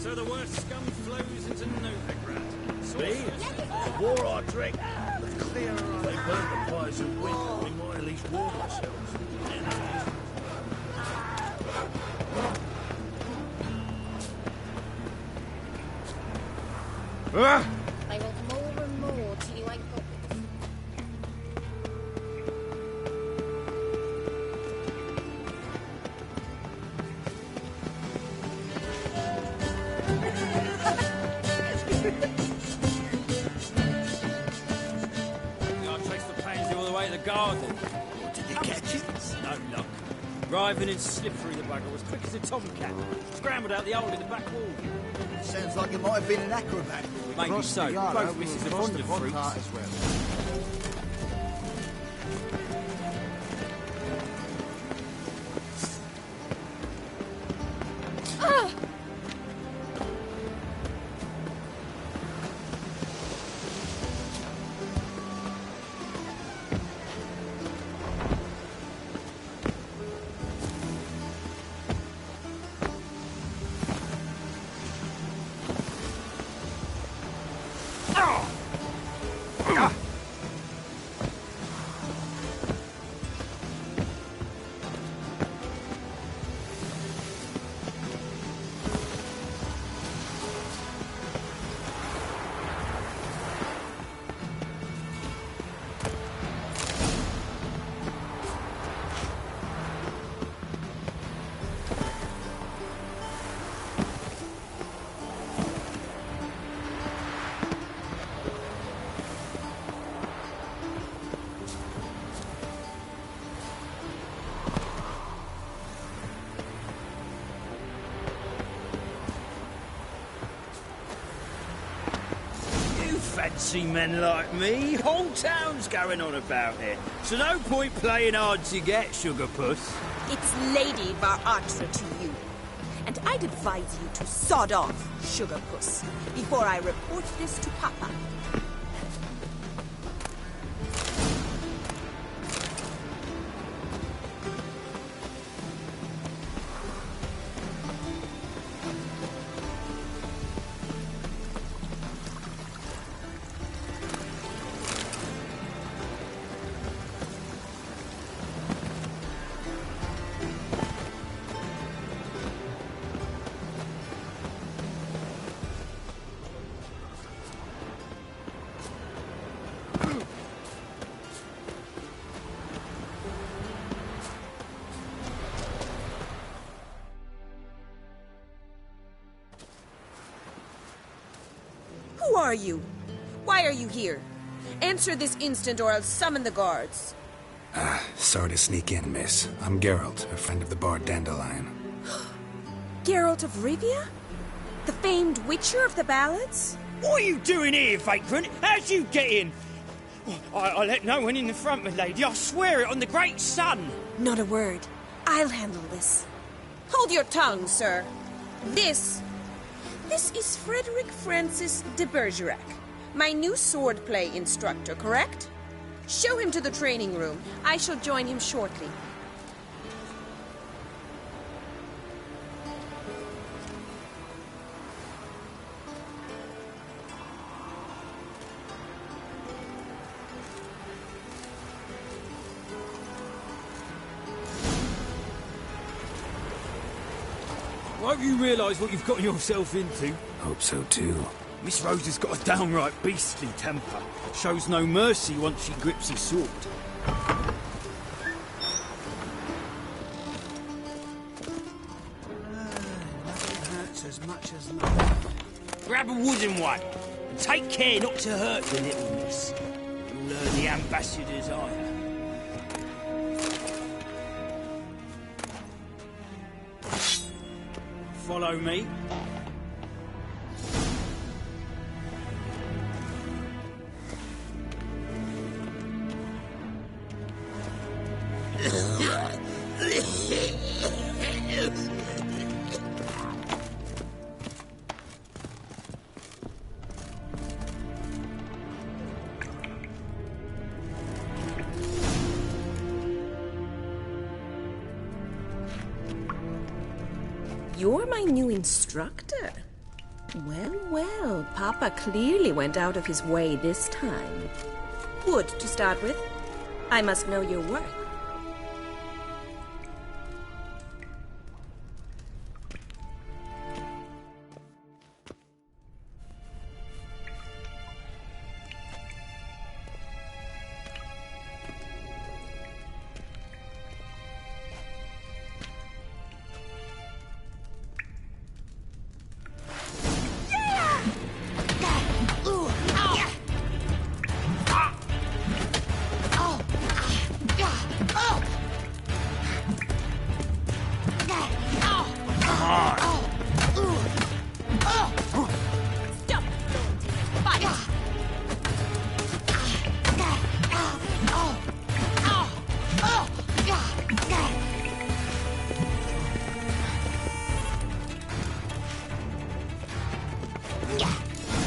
So the worst scum flows into Novigrad. Me? War our trick. The clearer they burn the fires of winter, we might at least warm ourselves. They want more and more till you ain't got it. I traced the pansy all the way to the garden. What, did you catch it? No luck. Driving and slippery, the bugger was quick as a tomcat. Scrambled out the hole in the back wall. Sounds like it might have been an acrobat. Maybe so. Both misses are fond of fruits. As well. Fancy men like me, whole town's going on about it. So no point playing hard to get, sugar puss. It's Lady Baratra to you. And I'd advise you to sod off, sugar puss, before I report this to Papa. Who are you? Why are you here? Answer this instant or I'll summon the guards. Sorry to sneak in, miss. I'm Geralt, a friend of the bard Dandelion. Geralt of Rivia? The famed witcher of the ballads? What are you doing here, vagrant? How'd you get in? I let no one in the front, my lady. I swear it on the great sun. Not a word. I'll handle this. Hold your tongue, sir. This is Frederick Francis de Bergerac, my new swordplay instructor, correct? Show him to the training room. I shall join him shortly. I hope you realise what you've gotten yourself into. Hope so too. Miss Rose has got a downright beastly temper. Shows no mercy once she grips his sword. Nothing hurts as much as love. Grab a wooden one, and take care not to hurt the little miss. You'll learn the ambassador's ire. Follow me. You're my new instructor. Well, well, Papa clearly went out of his way this time. Wood, to start with. I must know your worth.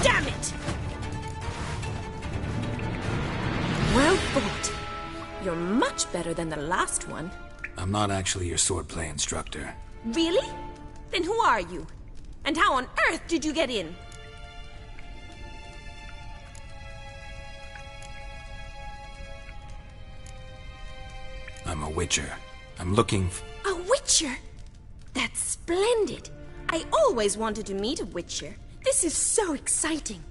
Damn it! Well fought. You're much better than the last one. I'm not actually your swordplay instructor. Really? Then who are you? And how on earth did you get in? I'm a witcher. I'm looking A witcher? That's splendid. I always wanted to meet a witcher. This is so exciting.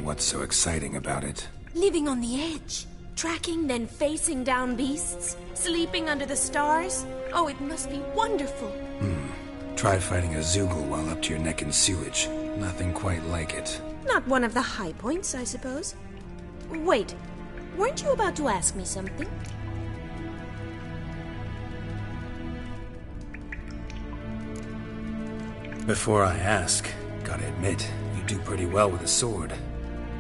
What's so exciting about it? Living on the edge. Tracking, then facing down beasts. Sleeping under the stars. Oh, it must be wonderful. Try fighting a Zoogle while up to your neck in sewage. Nothing quite like it. Not one of the high points, I suppose. Wait, weren't you about to ask me something? Before I ask, gotta admit, you do pretty well with a sword.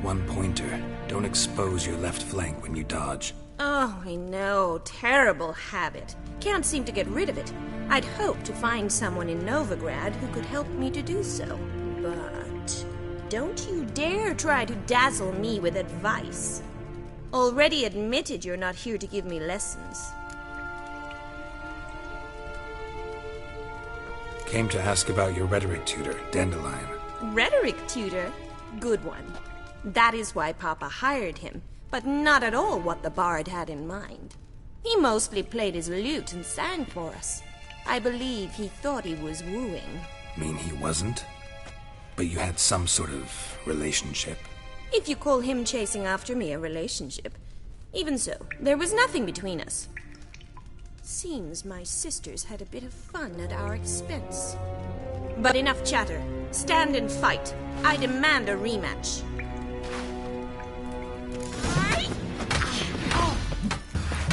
One pointer. Don't expose your left flank when you dodge. Oh, I know. Terrible habit. Can't seem to get rid of it. I'd hoped to find someone in Novigrad who could help me to do so. But don't you dare try to dazzle me with advice. Already admitted you're not here to give me lessons. Came to ask about your rhetoric tutor, Dandelion. Rhetoric tutor? Good one. That is why Papa hired him, but not at all what the bard had in mind. He mostly played his lute and sang for us. I believe he thought he was wooing. Mean he wasn't? But you had some sort of relationship? If you call him chasing after me a relationship. Even so, there was nothing between us. Seems my sisters had a bit of fun at our expense. But enough chatter. Stand and fight. I demand a rematch.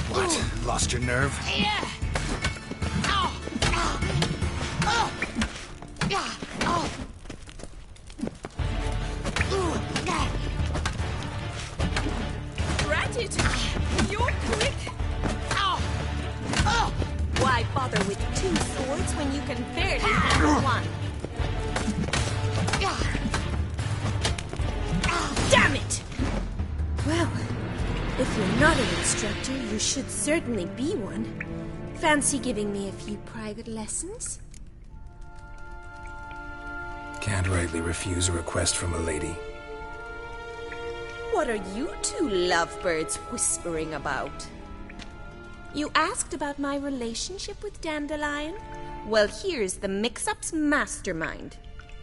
What? Lost your nerve? Yeah. Drat it! You're quick! Why bother with two swords when you can barely handle one? Damn it! Well, if you're not an instructor, you should certainly be one. Fancy giving me a few private lessons? Can't rightly refuse a request from a lady. What are you two lovebirds whispering about? You asked about my relationship with Dandelion? Well, here's the mix-up's mastermind.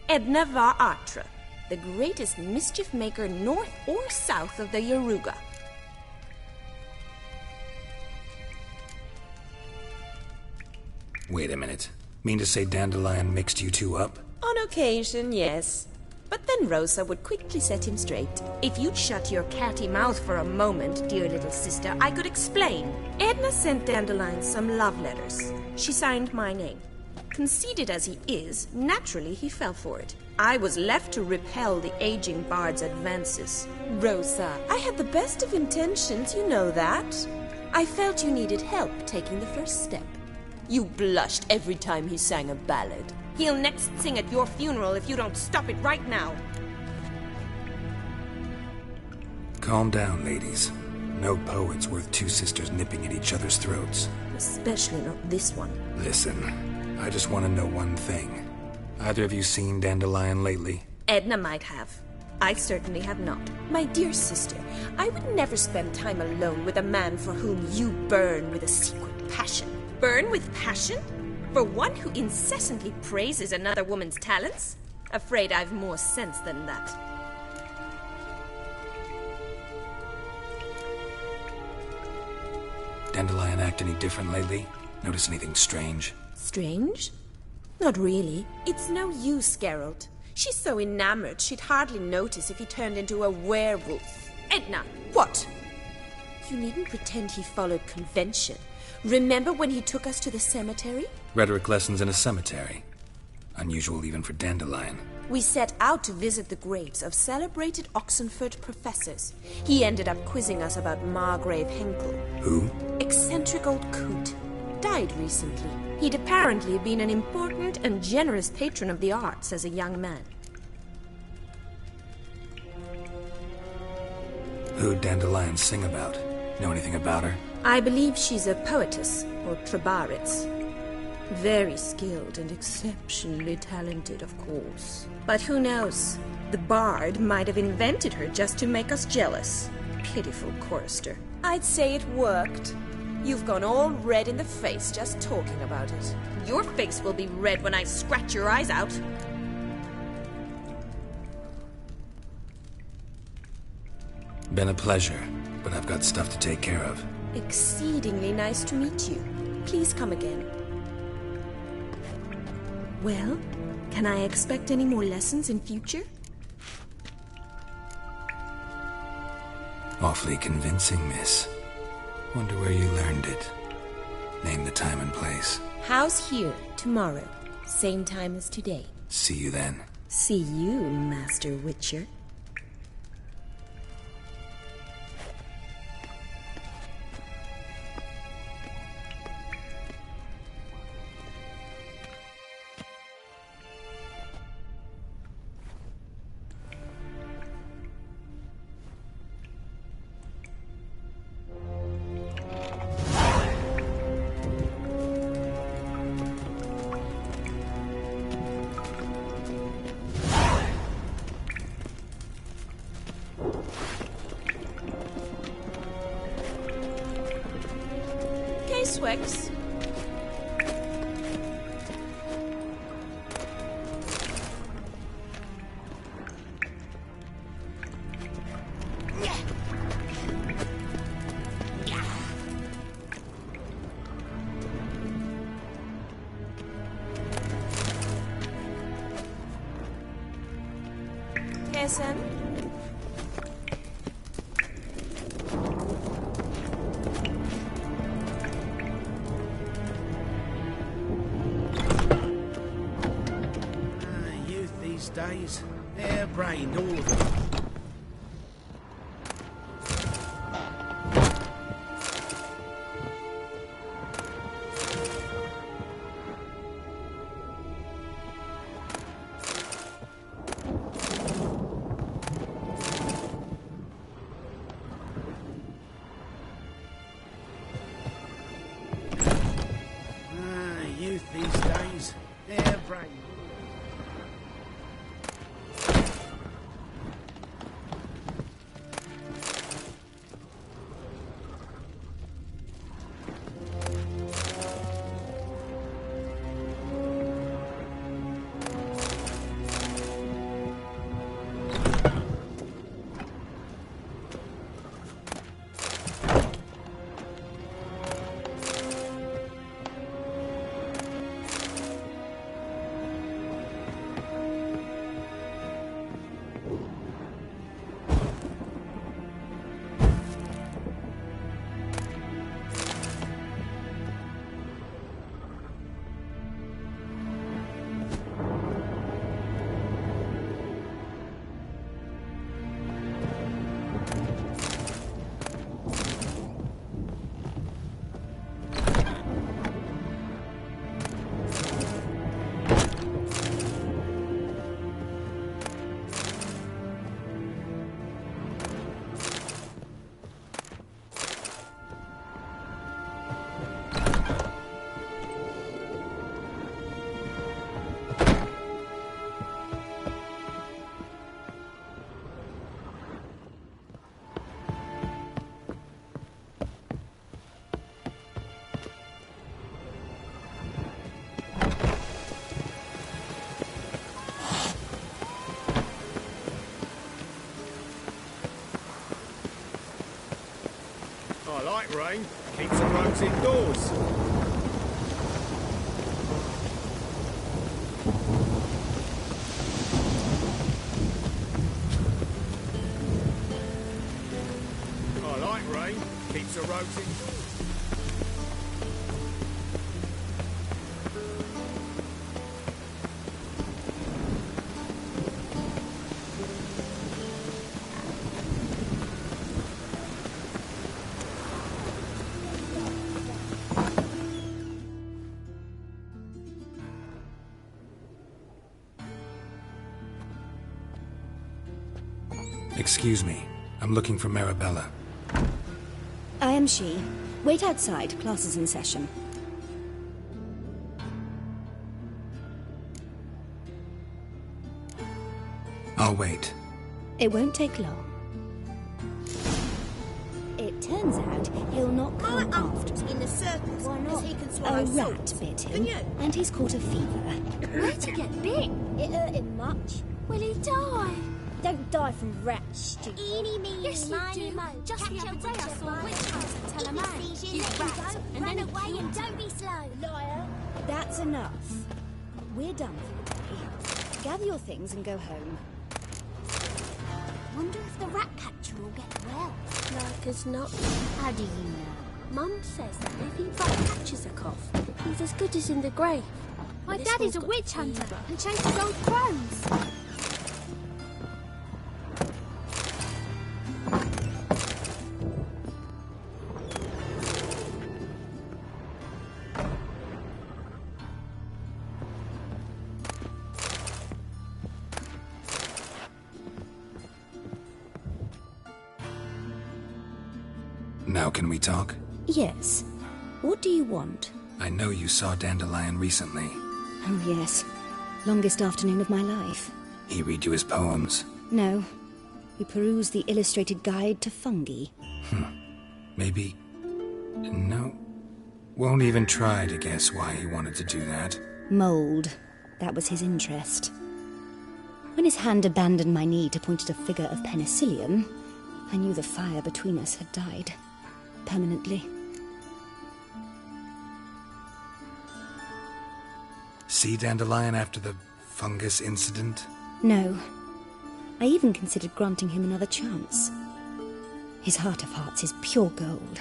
Edna var Atra, the greatest mischief maker north or south of the Yaruga. Wait a minute. Mean to say Dandelion mixed you two up? On occasion, yes. But then Rosa would quickly set him straight. If you'd shut your catty mouth for a moment, dear little sister, I could explain. Edna sent Dandelion some love letters. She signed my name. Conceited as he is, naturally he fell for it. I was left to repel the aging bard's advances. Rosa, I had the best of intentions, you know that. I felt you needed help taking the first step. You blushed every time he sang a ballad. He'll next sing at your funeral if you don't stop it right now. Calm down, ladies. No poet's worth two sisters nipping at each other's throats. Especially not this one. Listen, I just want to know one thing. Either of you seen Dandelion lately? Edna might have. I certainly have not. My dear sister, I would never spend time alone with a man for whom you burn with a secret passion. Burn with passion? For one who incessantly praises another woman's talents? Afraid I've more sense than that. Dandelion act any different lately? Notice anything strange? Strange? Not really. It's no use, Geralt. She's so enamored she'd hardly notice if he turned into a werewolf. Edna, what? You needn't pretend he followed convention. Remember when he took us to the cemetery? Rhetoric lessons in a cemetery. Unusual even for Dandelion. We set out to visit the graves of celebrated Oxenford professors. He ended up quizzing us about Margrave Henkel. Who? Eccentric old coot. Died recently. He'd apparently been an important and generous patron of the arts as a young man. Who'd Dandelion sing about? Know anything about her? I believe she's a poetess, or trabaritz. Very skilled and exceptionally talented, of course. But who knows? The bard might have invented her just to make us jealous. Pitiful chorister. I'd say it worked. You've gone all red in the face just talking about it. Your face will be red when I scratch your eyes out. Been a pleasure, but I've got stuff to take care of. Exceedingly nice to meet you. Please come again. Well, can I expect any more lessons in future? Awfully convincing, miss. Wonder where you learned it. Name the time and place. House here, tomorrow. Same time as today. See you then. See you, Master Witcher. Swix. Kessen. Days. Hair-brained, all of them. Youth these days. Hair-brained. I like rain. Keeps the roads indoors. I like rain. Keeps the roads indoors. Excuse me. I'm looking for Marabella. I am she. Wait outside. Class is in session. I'll wait. It won't take long. It turns out he'll not come after in the circus. Why not? He can A swallow rat salt. bit Can him, you? and he's caught a fever. Where'd you get bit? It hurt him much. Will he die? Don't die from rats, stupid. Eeny, meeny, Yes, you miny, do. mo. Just the Catch other a day I witch saw a by witch the hunter tail. tell a If man, he sees "You you, let him rat," go. and Run then he away killed and him. don't be slow. Liar. That's enough. We're done for the day. Gather your things and go home. Wonder if the rat catcher will get well. Like as not. How do you know? Mum says that if he but catches a cough, he's as good as in the grave. My This daddy's one's a got witch hunter fever. and chases old crows. Now can we talk? Yes. What do you want? I know you saw Dandelion recently. Oh, yes. Longest afternoon of my life. He read you his poems. No. We perused the illustrated guide to fungi. Maybe... No. Won't even try to guess why he wanted to do that. Mold. That was his interest. When his hand abandoned my knee to point at a figure of penicillium, I knew the fire between us had died. Permanently. See Dandelion after the fungus incident? No. I even considered granting him another chance. His heart of hearts is pure gold.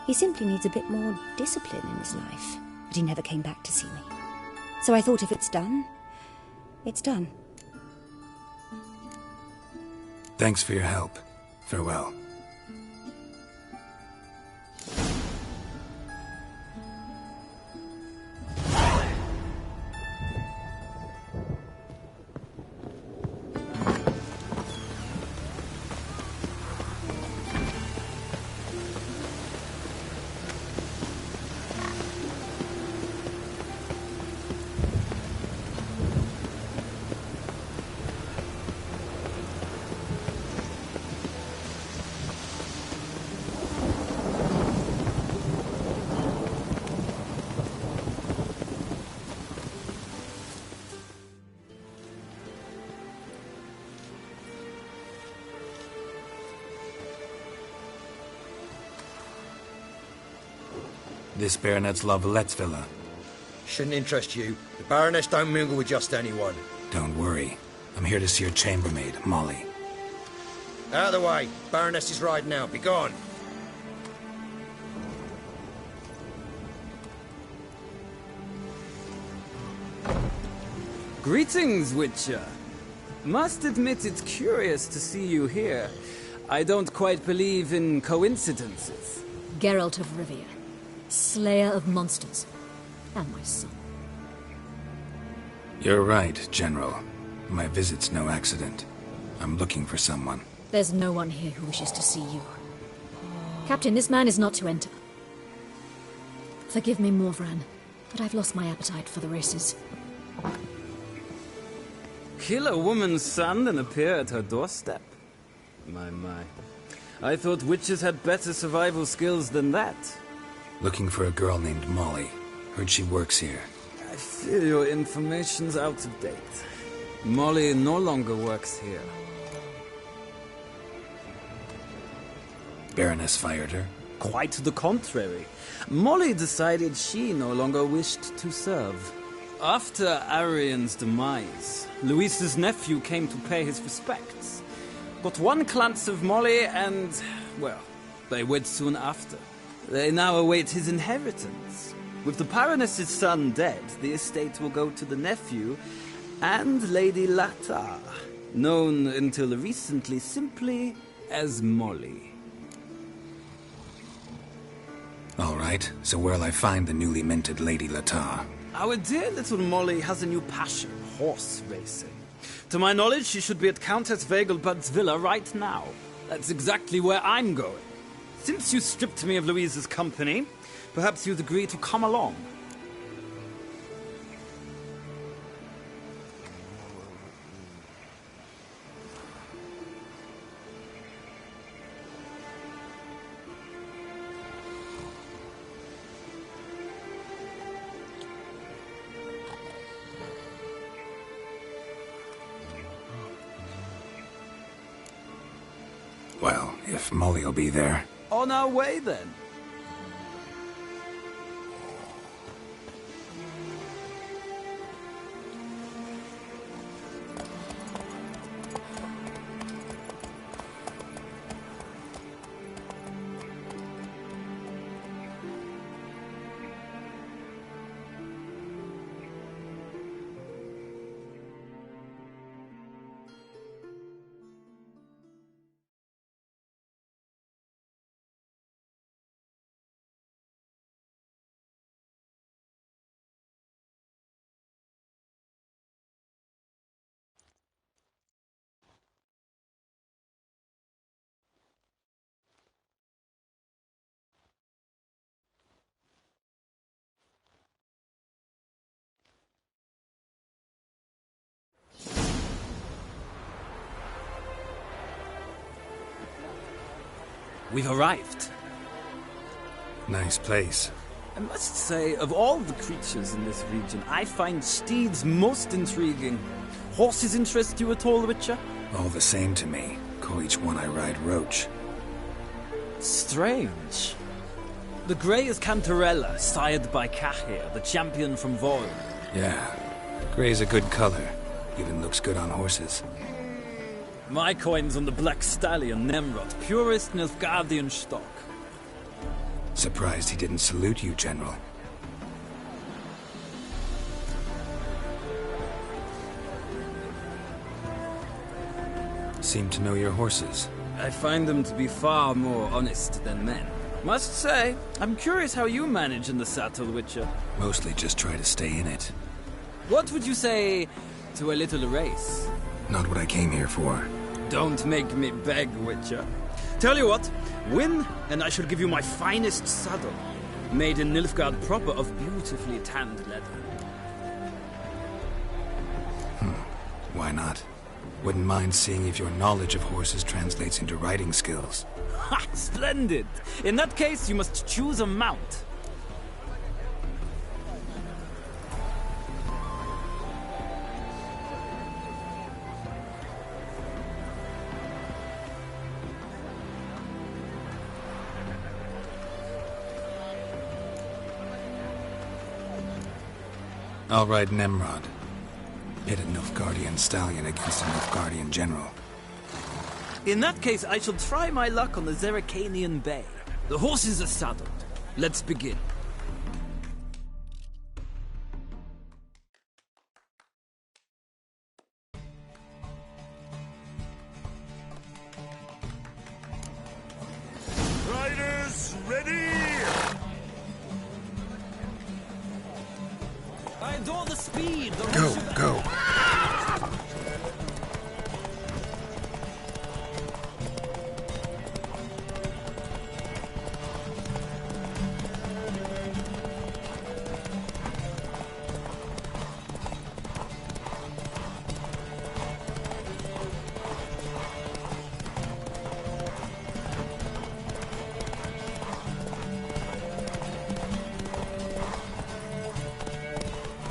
He simply needs a bit more discipline in his life, but he never came back to see me. So I thought if it's done, it's done. Thanks for your help. Farewell. This Baronet's Lavallette's villa. Shouldn't interest you. The Baroness don't mingle with just anyone. Don't worry. I'm here to see your chambermaid, Molly. Out of the way. Baroness is riding out. Be gone. Greetings, Witcher. Must admit it's curious to see you here. I don't quite believe in coincidences. Geralt of Rivia, slayer of monsters, and my son. You're right, General. My visit's no accident. I'm looking for someone. There's no one here who wishes to see you. Captain, this man is not to enter. Forgive me, Morvran, but I've lost my appetite for the races. Kill a woman's son and appear at her doorstep? My. I thought witches had better survival skills than that. Looking for a girl named Molly. Heard she works here. I fear your information's out of date. Molly no longer works here. Baroness fired her? Quite the contrary. Molly decided she no longer wished to serve. After Arian's demise, Luis's nephew came to pay his respects. Got one glance of Molly and, well, they wed soon after. They now await his inheritance. With the Baroness's son dead, the estate will go to the nephew and Lady Latta, known until recently simply as Molly. All right, so where'll I find the newly minted Lady Latta? Our dear little Molly has a new passion, horse racing. To my knowledge, she should be at Countess Vegelbud's villa right now. That's exactly where I'm going. Since you stripped me of Louise's company, perhaps you'd agree to come along. Well, if Molly'll be there. On our way, then. We've arrived. Nice place. I must say, of all the creatures in this region, I find steeds most intriguing. Horses interest you at all, Witcher? All the same to me. Call each one I ride Roach. Strange. The grey is Cantarella, sired by Cahir, the champion from Vol. Yeah. Gray's a good color. Even looks good on horses. My coin's on the black stallion, Nemrod, purest Nilfgaardian stock. Surprised he didn't salute you, General. Seem to know your horses. I find them to be far more honest than men. Must say, I'm curious how you manage in the saddle, Witcher. Mostly just try to stay in it. What would you say to a little race? Not what I came here for. Don't make me beg, Witcher. Tell you what, win, and I shall give you my finest saddle, made in Nilfgaard proper of beautifully tanned leather. Why not? Wouldn't mind seeing if your knowledge of horses translates into riding skills. Ha! Splendid! In that case, you must choose a mount. I'll ride Nemrod. Pit a Nilfgaardian stallion against a Nilfgaardian general. In that case, I shall try my luck on the Zeracanian Bay. The horses are saddled. Let's begin. Riders, ready! I adore the speed! Go!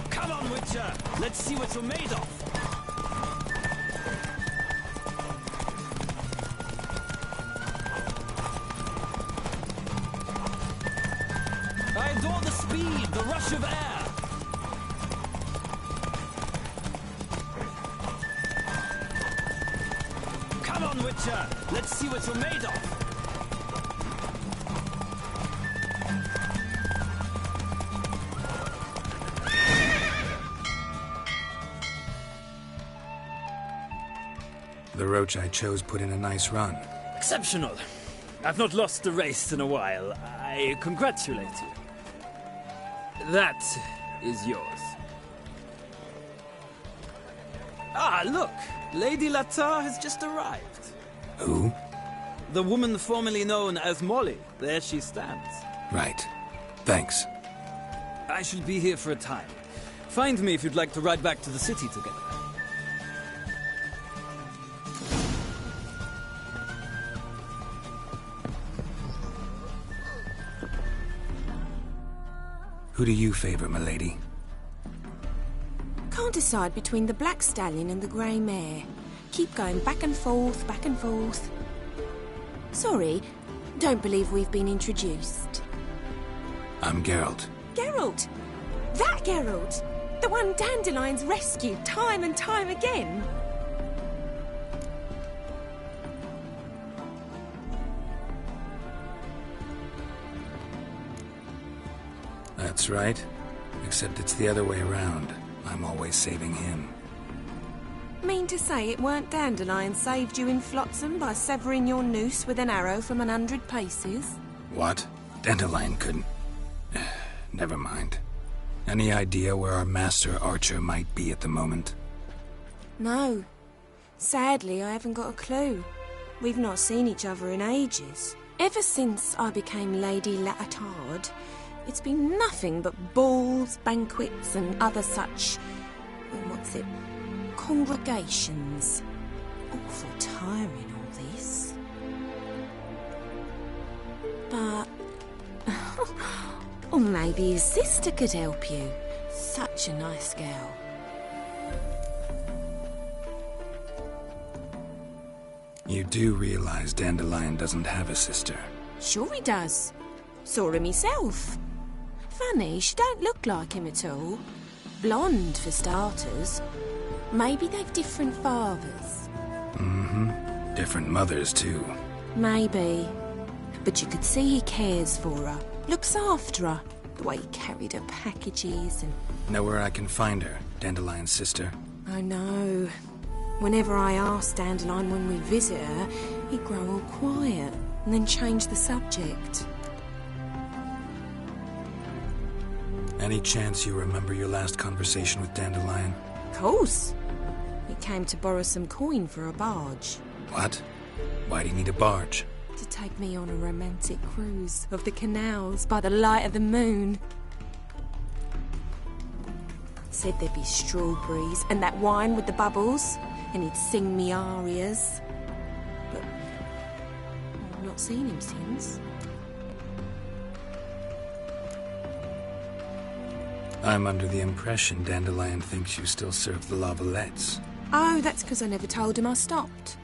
Come on, Witcher! Let's see what you're made of! all the speed, the rush of air. Come on, Witcher. Let's see what you're made of. The roach I chose put in a nice run. Exceptional. I've not lost a race in a while. I congratulate you. That is yours. Ah, look! Lady Latar has just arrived. Who? The woman formerly known as Molly. There she stands. Right. Thanks. I shall be here for a time. Find me if you'd like to ride back to the city together. Who do you favor, milady? Can't decide between the black stallion and the grey mare. Keep going back and forth, back and forth. Sorry, don't believe we've been introduced. I'm Geralt. Geralt! That Geralt! The one Dandelion's rescued time and time again! That's right. Except it's the other way around. I'm always saving him. Mean to say it weren't Dandelion saved you in Flotsam by severing your noose with an arrow from 100 paces? What? Dandelion couldn't... Never mind. Any idea where our master archer might be at the moment? No. Sadly, I haven't got a clue. We've not seen each other in ages. Ever since I became Lady Latard, it's been nothing but balls, banquets, and other such... congregations. Awful tiring, all this. But... or maybe his sister could help you. Such a nice girl. You do realize Dandelion doesn't have a sister? Sure he does. Saw him himself. Funny, she don't look like him at all. Blonde, for starters. Maybe they've different fathers. Mm-hmm. Different mothers, too. Maybe. But you could see he cares for her. Looks after her. The way he carried her packages and... Know where I can find her, Dandelion's sister? I know. Whenever I ask Dandelion when we visit her, he'd grow all quiet and then change the subject. Any chance you remember your last conversation with Dandelion? Of course. He came to borrow some coin for a barge. What? Why do you need a barge? To take me on a romantic cruise of the canals by the light of the moon. Said there'd be strawberries and that wine with the bubbles, and he'd sing me arias. But I've not seen him since. I'm under the impression Dandelion thinks you still serve the Lavalettes. Oh, that's because I never told him I stopped.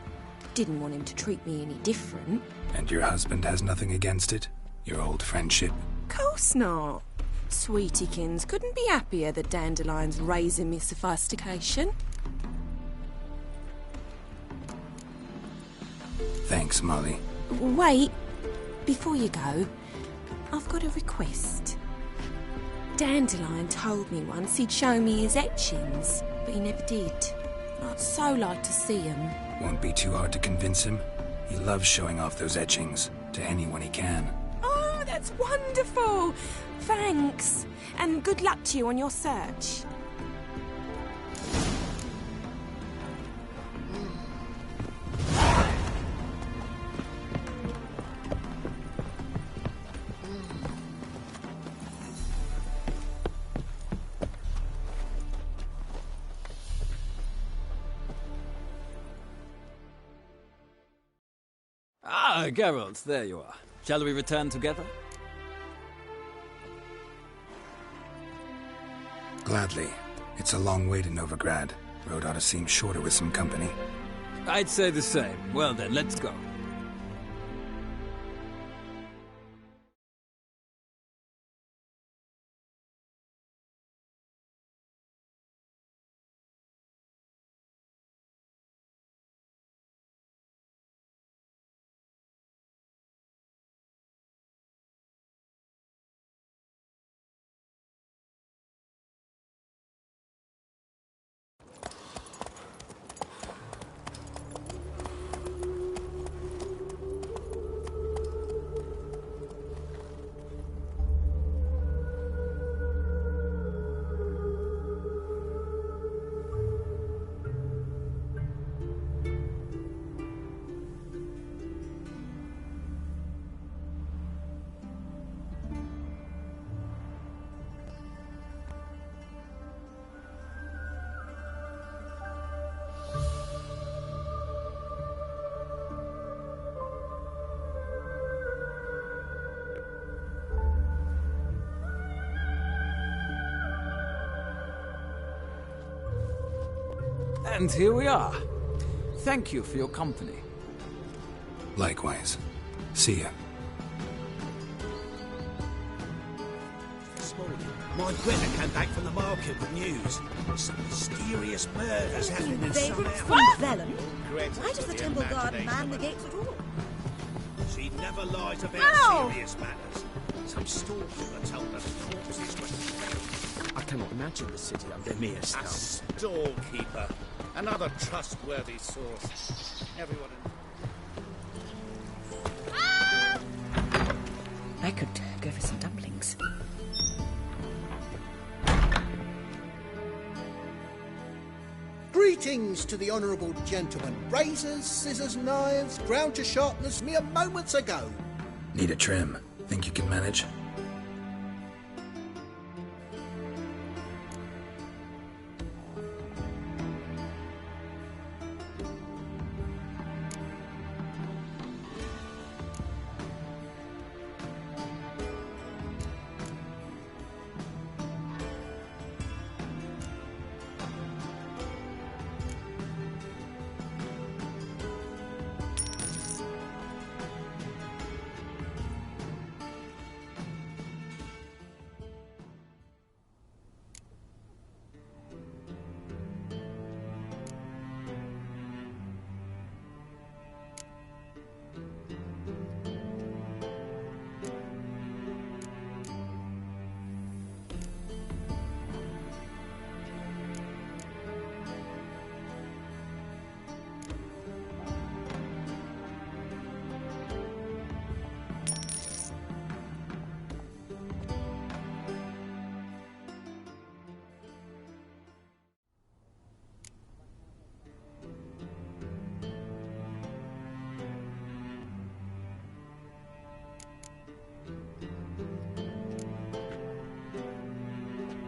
Didn't want him to treat me any different. And your husband has nothing against it? Your old friendship? Course not. Sweetykins couldn't be happier that Dandelion's raising me sophistication. Thanks, Molly. Wait. Before you go, I've got a request. Dandelion told me once he'd show me his etchings, but he never did. I'd so like to see them. Won't be too hard to convince him. He loves showing off those etchings to anyone he can. Oh, that's wonderful! Thanks, and good luck to you on your search. Ah, Geralt, there you are. Shall we return together? Gladly. It's a long way to Novigrad. Road ought to seem shorter with some company. I'd say the same. Well then, let's go. And here we are. Thank you for your company. Likewise. See ya. This morning, my brother came back from the market with news. Some mysterious murders happening in some Vagrant house. from Vellum? Correct. Why does the temple guard man the gates at all? She never lies about Ow! serious matters. Some storekeeper told her the corpses were found. I cannot imagine the city under mere A spell. storekeeper. Another trustworthy source. Everyone I could go for some dumplings. Greetings to the honourable gentleman. Razors, scissors, knives, ground to sharpness mere moments ago. Need a trim. Think you can manage?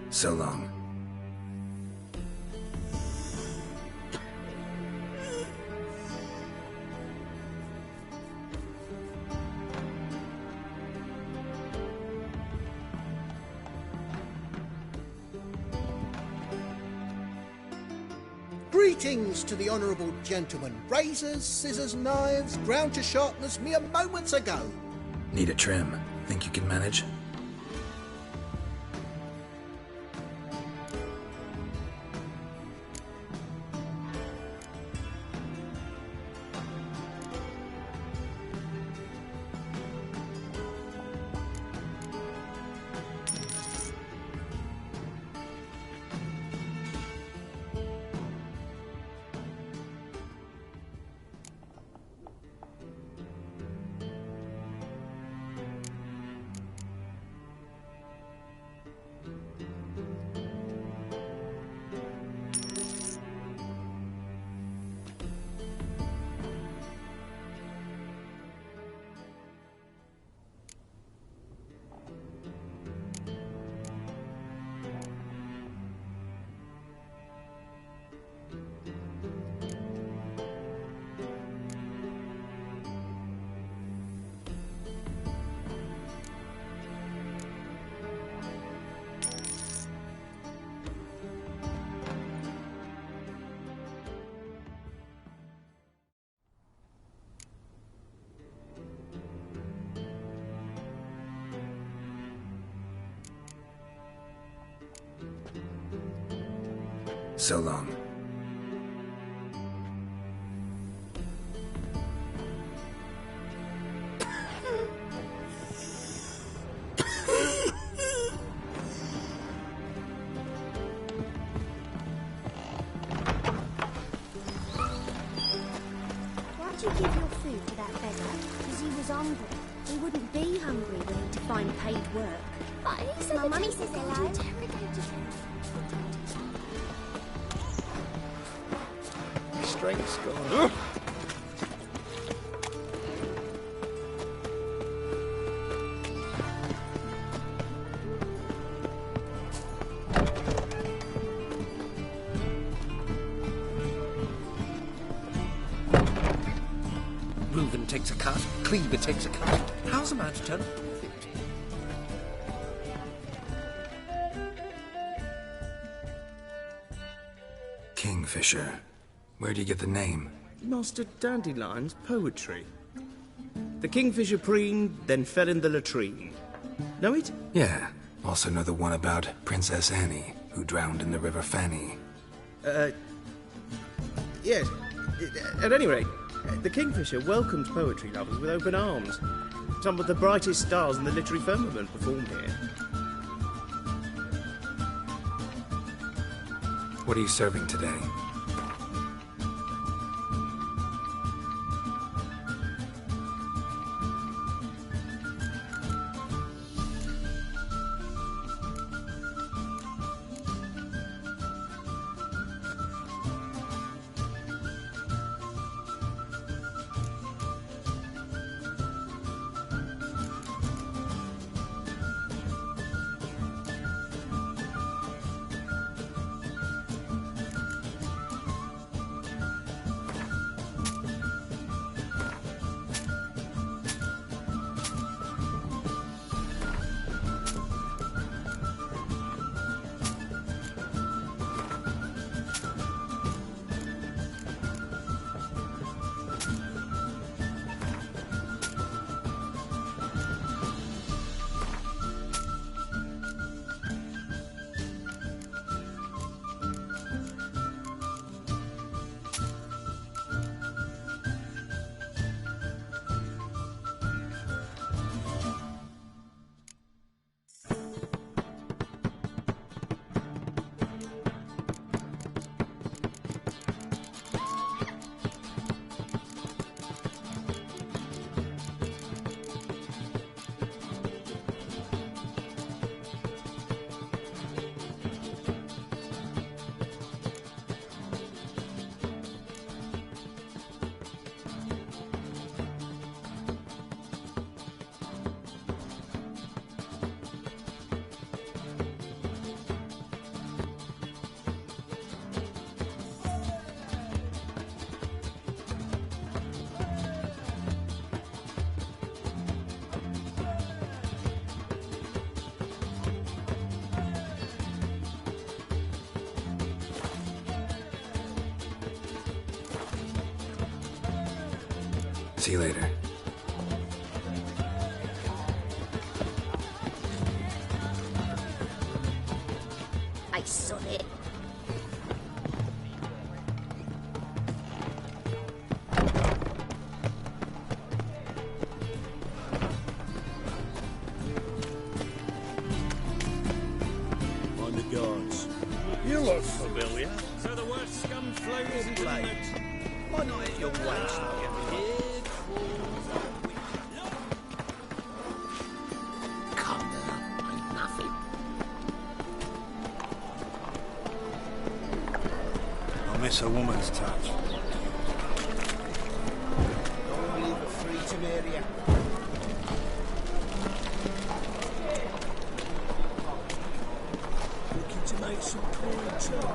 So long. Greetings to the honourable gentleman. Razors, scissors, knives, ground to sharpness mere moments ago. Need a trim. Think you can manage? So long. Why'd you give your food to that beggar? Because he was hungry. He wouldn't be hungry were he to find paid work. But he said my mummy says hello. Strength's gone. Reuben takes a cut, Cleaver takes a cut. How's a man to turn up? Kingfisher. Where do you get the name? Master Dandelion's poetry. The kingfisher preened, then fell in the latrine. Know it? Yeah. Also know the one about Princess Annie, who drowned in the River Fanny. Yes. At any rate, the kingfisher welcomed poetry lovers with open arms. Some of the brightest stars in the literary firmament performed here. What are you serving today? See you later. I saw it. On the guards. You look familiar. So the worst scum flows into the next. Why not at your waist? Come now, ain't nothing. I miss a woman's touch. Don't leave her free to marry you. Looking to make some coin, too.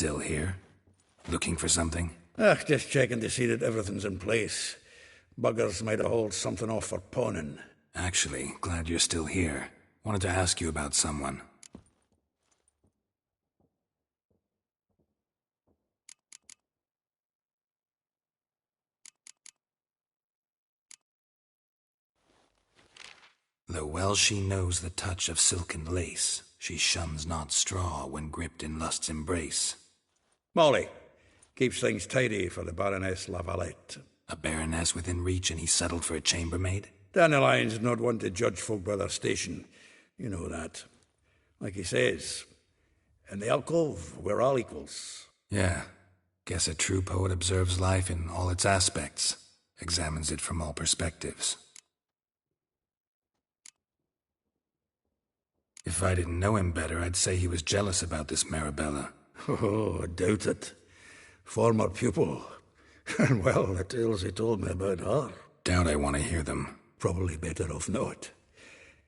Still here? Looking for something? Just checking to see that everything's in place. Buggers might have hauled something off for pawning. Actually, glad you're still here. Wanted to ask you about someone. Though well she knows the touch of silken lace, she shuns not straw when gripped in lust's embrace. Molly, keeps things tidy for the Baroness Lavalette. A baroness within reach, and he settled for a chambermaid? Dandelion's not one to judge folk by their station. You know that. Like he says, in the alcove, we're all equals. Yeah. Guess a true poet observes life in all its aspects, examines it from all perspectives. If I didn't know him better, I'd say he was jealous about this Marabella. Oh, I doubt it. Former pupil. And well, the tales he told me about her. Doubt I want to hear them. Probably better off not.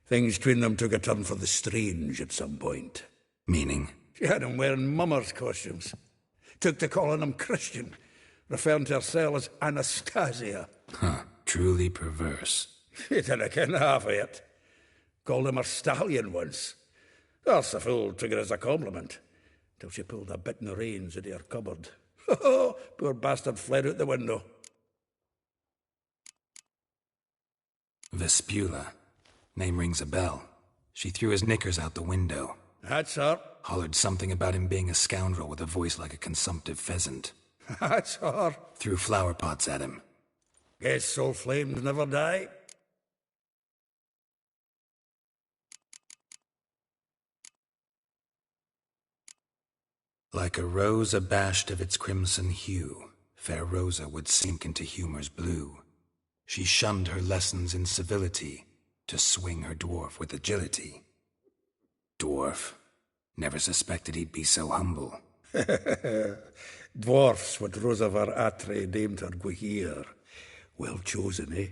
Things between them took a turn for the strange at some point. Meaning? She had him wearing mummers' costumes. Took to calling him Christian, referring to herself as Anastasia. Huh, truly perverse. She didn't ken half of it. Called him her stallion once. That's the fool took it as a compliment, till she pulled a bit in the reins out of her cupboard. Oh, poor bastard fled out the window. Vespula. Name rings a bell. She threw his knickers out the window. That's her. Hollered something about him being a scoundrel with a voice like a consumptive pheasant. That's her. Threw flower pots at him. Guess soul flames never die. Like a rose abashed of its crimson hue, fair Rosa would sink into humor's blue. She shunned her lessons in civility, to swing her dwarf with agility. Dwarf. Never suspected he'd be so humble. Dwarfs what Rosa var Atre named her Guahir. Well chosen, eh?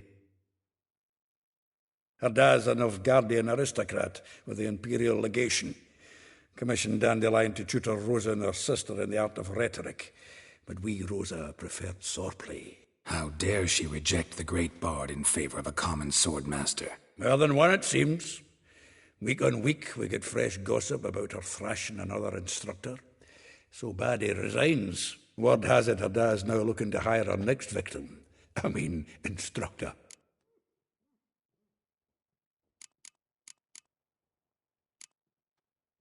Her dad's a Novgardian aristocrat with the Imperial Legation. Commissioned Dandelion to tutor Rosa and her sister in the art of rhetoric, but we, Rosa, preferred swordplay. How dare she reject the great bard in favor of a common swordmaster? More than one, it seems. Week on week, we get fresh gossip about her thrashing another instructor. So bad he resigns. Word has it her dad's now looking to hire her next victim. I mean, instructor.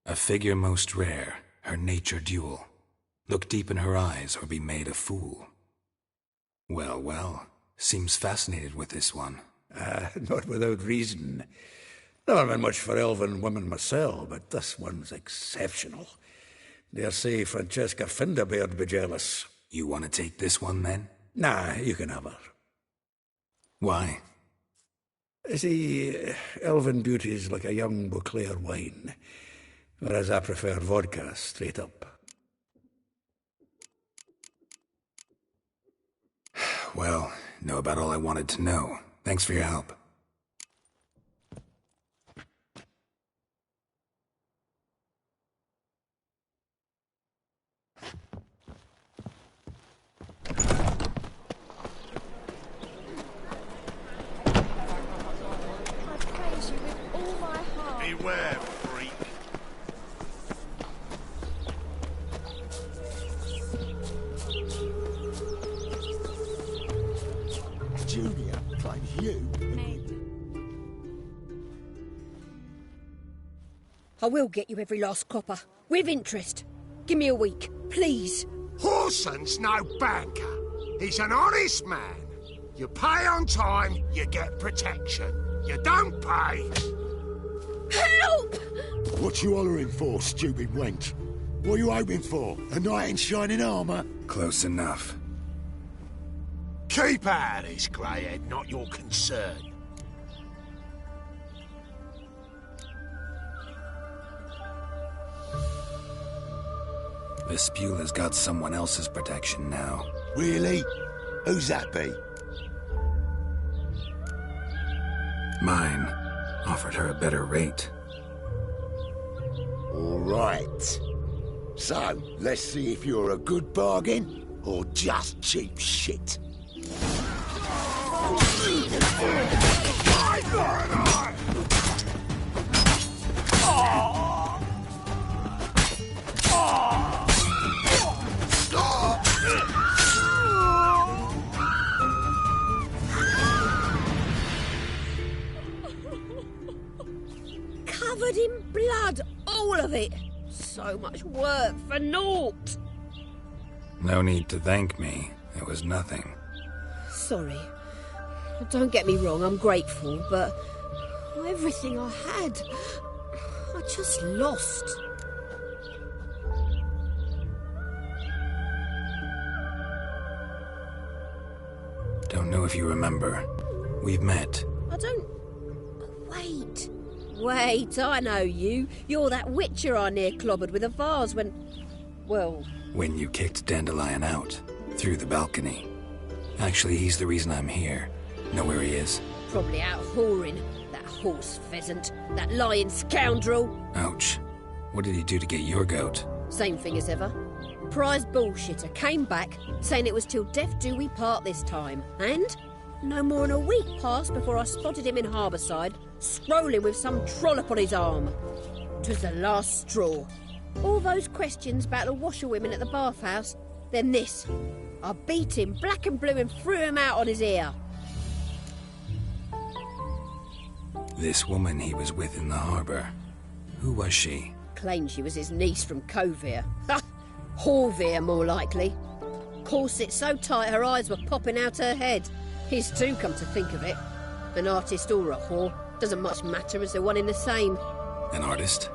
A figure most rare, her nature dual. Look deep in her eyes or be made a fool. Well, well, seems fascinated with this one. Not without reason. Never been much for elven women myself, but this one's exceptional. Dare say Francesca Finderbeard be jealous. You want to take this one, then? Nah, you can have her. Why? See, elven beauty's like a young Beauclair wine, whereas I prefer vodka straight up. Well, know about all I wanted to know. Thanks for your help. Beware, freak. Julia claims you. I will get you every last copper, with interest. Give me a week, please. Horson's no banker. He's an honest man. You pay on time, you get protection. You don't pay. Help! What you hollering for, stupid wench? What are you hoping for? A knight in shining armour? Close enough. Keep out of this, greyhead, not your concern. Vespula's got someone else's protection now. Really? Who's that be? Mine. Offered her a better rate. All right. So, let's see if you're a good bargain or just cheap shit. Covered in blood, all of it. So much work for naught. No need to thank me. It was nothing. Sorry. Don't get me wrong, I'm grateful, but everything I had, I just lost. Don't know if you remember. We've met. I don't... Wait, I know you. You're that witcher I near clobbered with a vase when... Well... When you kicked Dandelion out. Through the balcony. Actually, he's the reason I'm here. Know where he is? Probably out whoring. That horse pheasant. That lying scoundrel. Ouch. What did he do to get your goat? Same thing as ever. Prize bullshitter came back, saying it was till death do we part this time. And no more than a week passed before I spotted him in Harbourside, strolling with some trollop on his arm. 'Twas the last straw. All those questions about the washerwomen at the bathhouse, then this. I beat him black and blue and threw him out on his ear. This woman he was with in the harbour. Who was she? Claimed she was his niece from Covere. Ha! Horvere, more likely. Corset so tight her eyes were popping out her head. His too, come to think of it. An artist or a whore. Doesn't much matter as they're one in the same. An artist?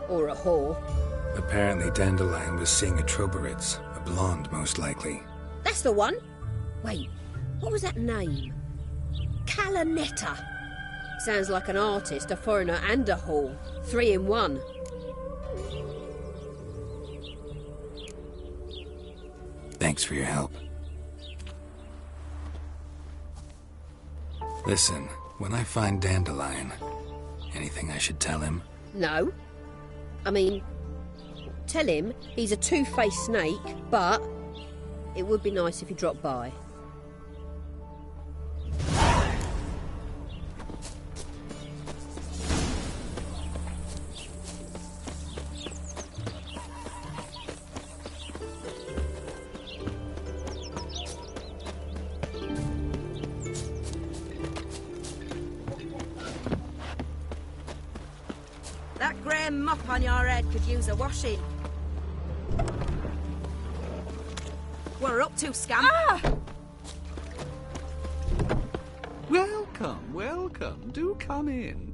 Or a whore. Apparently Dandelion was seeing a Troberitz. A blonde, most likely. That's the one. Wait, what was that name? Calanetta. Sounds like an artist, a foreigner and a whore. 3 in 1. Thanks for your help. Listen, when I find Dandelion, anything I should tell him? No. I mean, tell him he's a two-faced snake, but it would be nice if he dropped by. That grey mop on your head could use a washing. What are up to, scamp? Ah! Welcome, welcome. Do come in.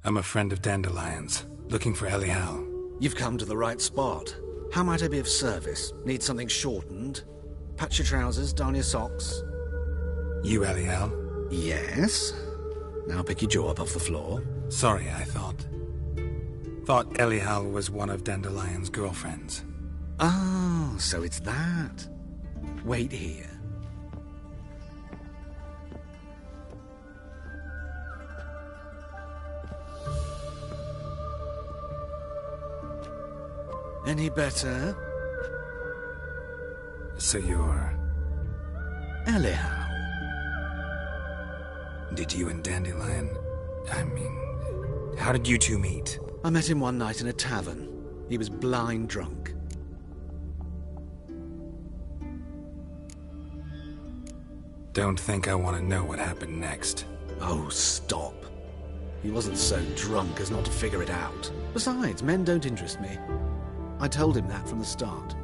I'm a friend of Dandelion's, looking for Elial. You've come to the right spot. How might I be of service? Need something shortened? Patch your trousers, darn your socks. You Elial? Yes. Now pick your jaw up off the floor. Sorry, I thought Elial was one of Dandelion's girlfriends. Oh, so it's that. Wait here. Any better? So you're... Elial. Did you and Dandelion... how did you two meet? I met him one night in a tavern. He was blind drunk. Don't think I want to know what happened next. Oh, stop. He wasn't so drunk as not to figure it out. Besides, men don't interest me. I told him that from the start.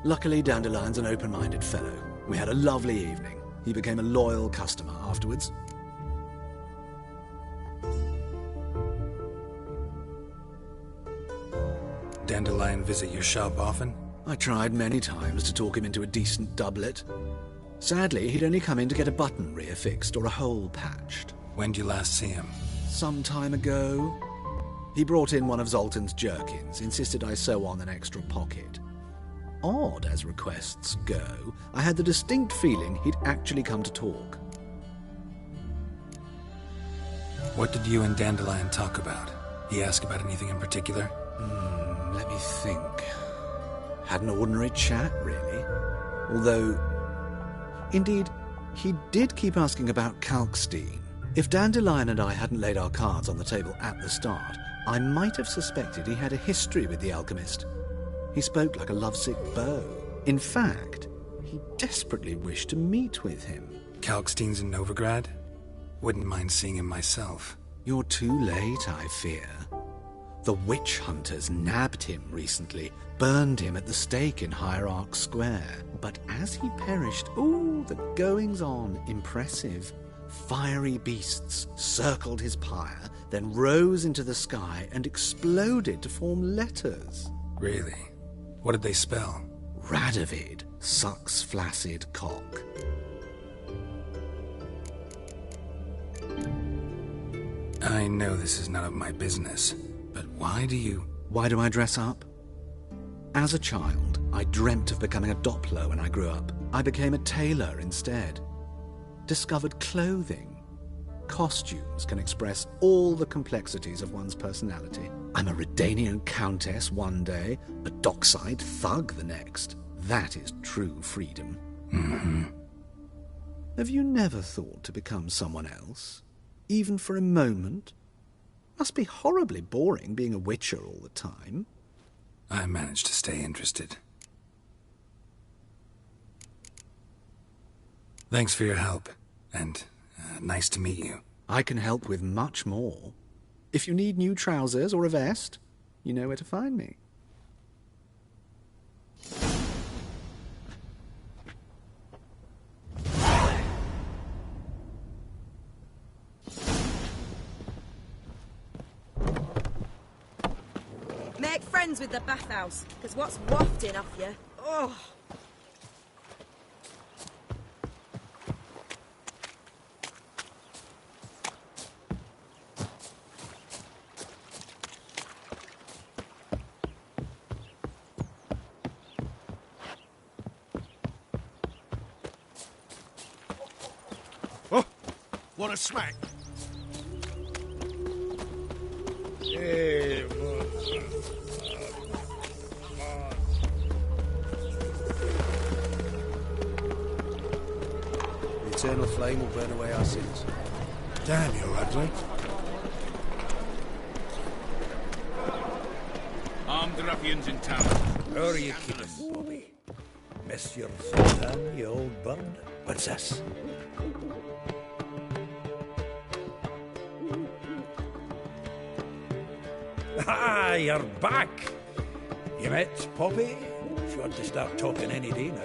Luckily, Dandelion's an open-minded fellow. We had a lovely evening. He became a loyal customer afterwards. Dandelion visit your shop often? I tried many times to talk him into a decent doublet. Sadly, he'd only come in to get a button reaffixed or a hole patched. When did you last see him? Some time ago. He brought in one of Zoltan's jerkins, insisted I sew on an extra pocket. odd as requests go, I had the distinct feeling he'd actually come to talk. What did you and Dandelion talk about? He asked about anything in particular? Let me think. Had an ordinary chat, really. Although, indeed, he did keep asking about Kalkstein. If Dandelion and I hadn't laid our cards on the table at the start, I might have suspected he had a history with the alchemist. He spoke like a lovesick beau. In fact, he desperately wished to meet with him. Kalkstein's in Novigrad? Wouldn't mind seeing him myself. You're too late, I fear. The witch hunters nabbed him recently, burned him at the stake in Hierarch Square. But as he perished, the goings-on, impressive. Fiery beasts circled his pyre, then rose into the sky and exploded to form letters. Really? What did they spell? Radovid sucks flaccid cock. I know this is none of my business, but why do I dress up? As a child, I dreamt of becoming a Doppler when I grew up. I became a tailor instead. Discovered clothing. Costumes can express all the complexities of one's personality. I'm a Redanian countess one day, a dockside thug the next. That is true freedom. Mm-hmm. Have you never thought to become someone else? Even for a moment? Must be horribly boring being a witcher all the time. I managed to stay interested. Thanks for your help, and nice to meet you. I can help with much more. If you need new trousers or a vest, you know where to find me. Make friends with the bathhouse, because what's wafting off you? Oh! What a smack! The eternal flame will burn away our sins. Damn, you're ugly. Armed ruffians in town. How are you keeping, Bobby? Miss your Sultan, you old bird? What's this? Ah, you're back! You met Poppy? She ought to start talking any day now.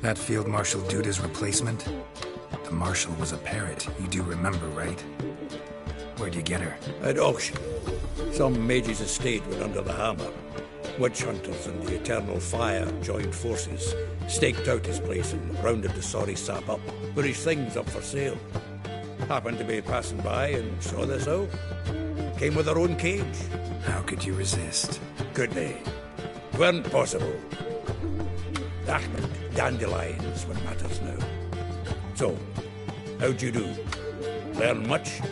That Field Marshal Duda's replacement? The Marshal was a parrot, you do remember, right? Where'd you get her? At auction. Some mage's estate went under the hammer. Witch hunters and the Eternal Fire joined forces, staked out his place and rounded the sorry sap up, put his things up for sale. Happened to be passing by and saw this out. Came with her own cage. How could you resist? Could they? Weren't possible. Ahmed, dandelions what matters now. So, how'd you do? Learn much?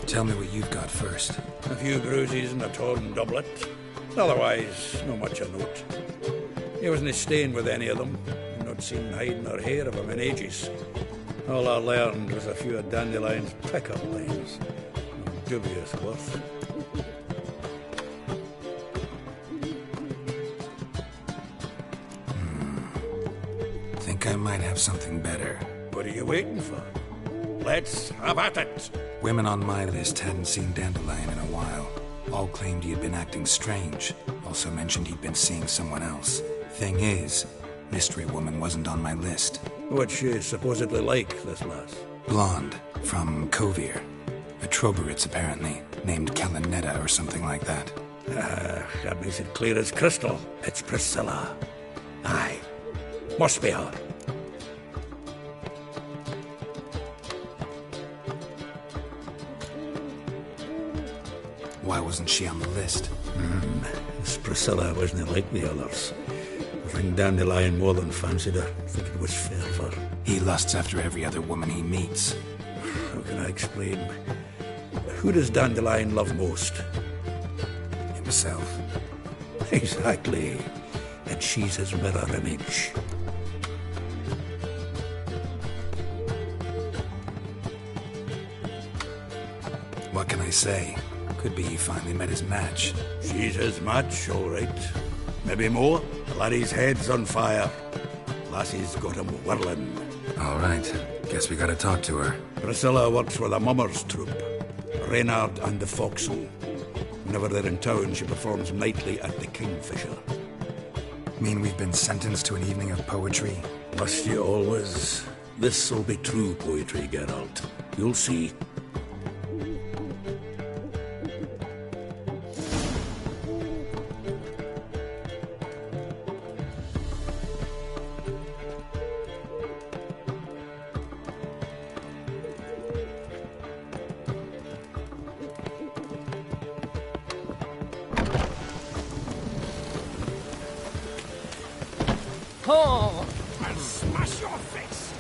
Tell me what you've got first. A few bruises and a torn doublet. Otherwise, no much of note. He wasn't staying with any of them. I've not seen hide nor hair of him in ages. All I learned was a few of Dandelion's pick-up lines. Dubious worth. Think I might have something better. What are you waiting for? Let's have at it! Women on my list hadn't seen Dandelion in a while. All claimed he had been acting strange. Also mentioned he'd been seeing someone else. Thing is, Mystery Woman wasn't on my list. What's she supposedly like, this lass? Blonde, from Kovir. A Troberitz, apparently, named Kalinetta or something like that. That makes it clear as crystal. It's Priscilla. Aye. Must be her. Why wasn't she on the list? This Priscilla wasn't like the others. I think Dandelion more than fancied her. I think it was fair for her. He lusts after every other woman he meets. How can I explain? Who does Dandelion love most? Himself. Exactly. And she's his mirror image. What can I say? Could be he finally met his match. She's his match, all right. Maybe more. The laddie's head's on fire. Lassie's got him whirling. All right. Guess we gotta talk to her. Priscilla works for the Mummers troupe. Reynard and the Foxen. Whenever they're in town, she performs nightly at the Kingfisher. Mean we've been sentenced to an evening of poetry? Must you always? This'll be true poetry, Geralt. You'll see. Oh! I'll smash your face!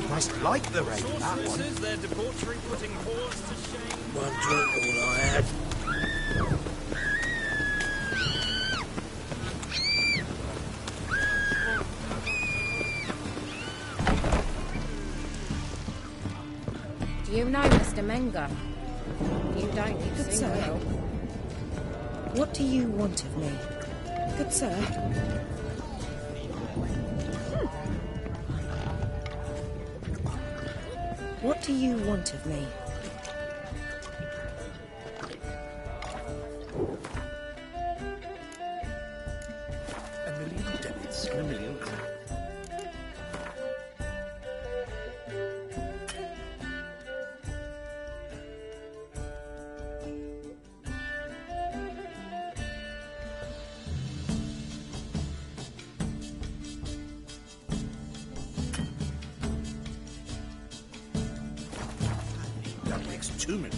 Must like the rain, that one. Their debauchery putting whores to shame. One drink, all I had. Do you know Mr. Menger? If you don't, you Good soon sir. will. What do you want of me? Good sir. What do you want of me? A million debits and a million crap. That makes 2 million.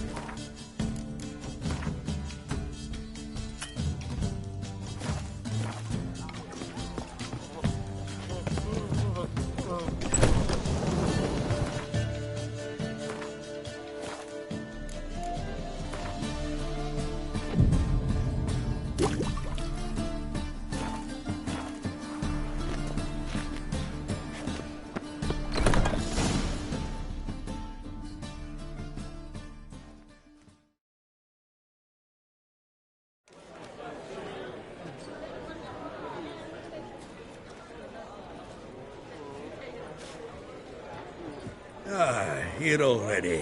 Here already.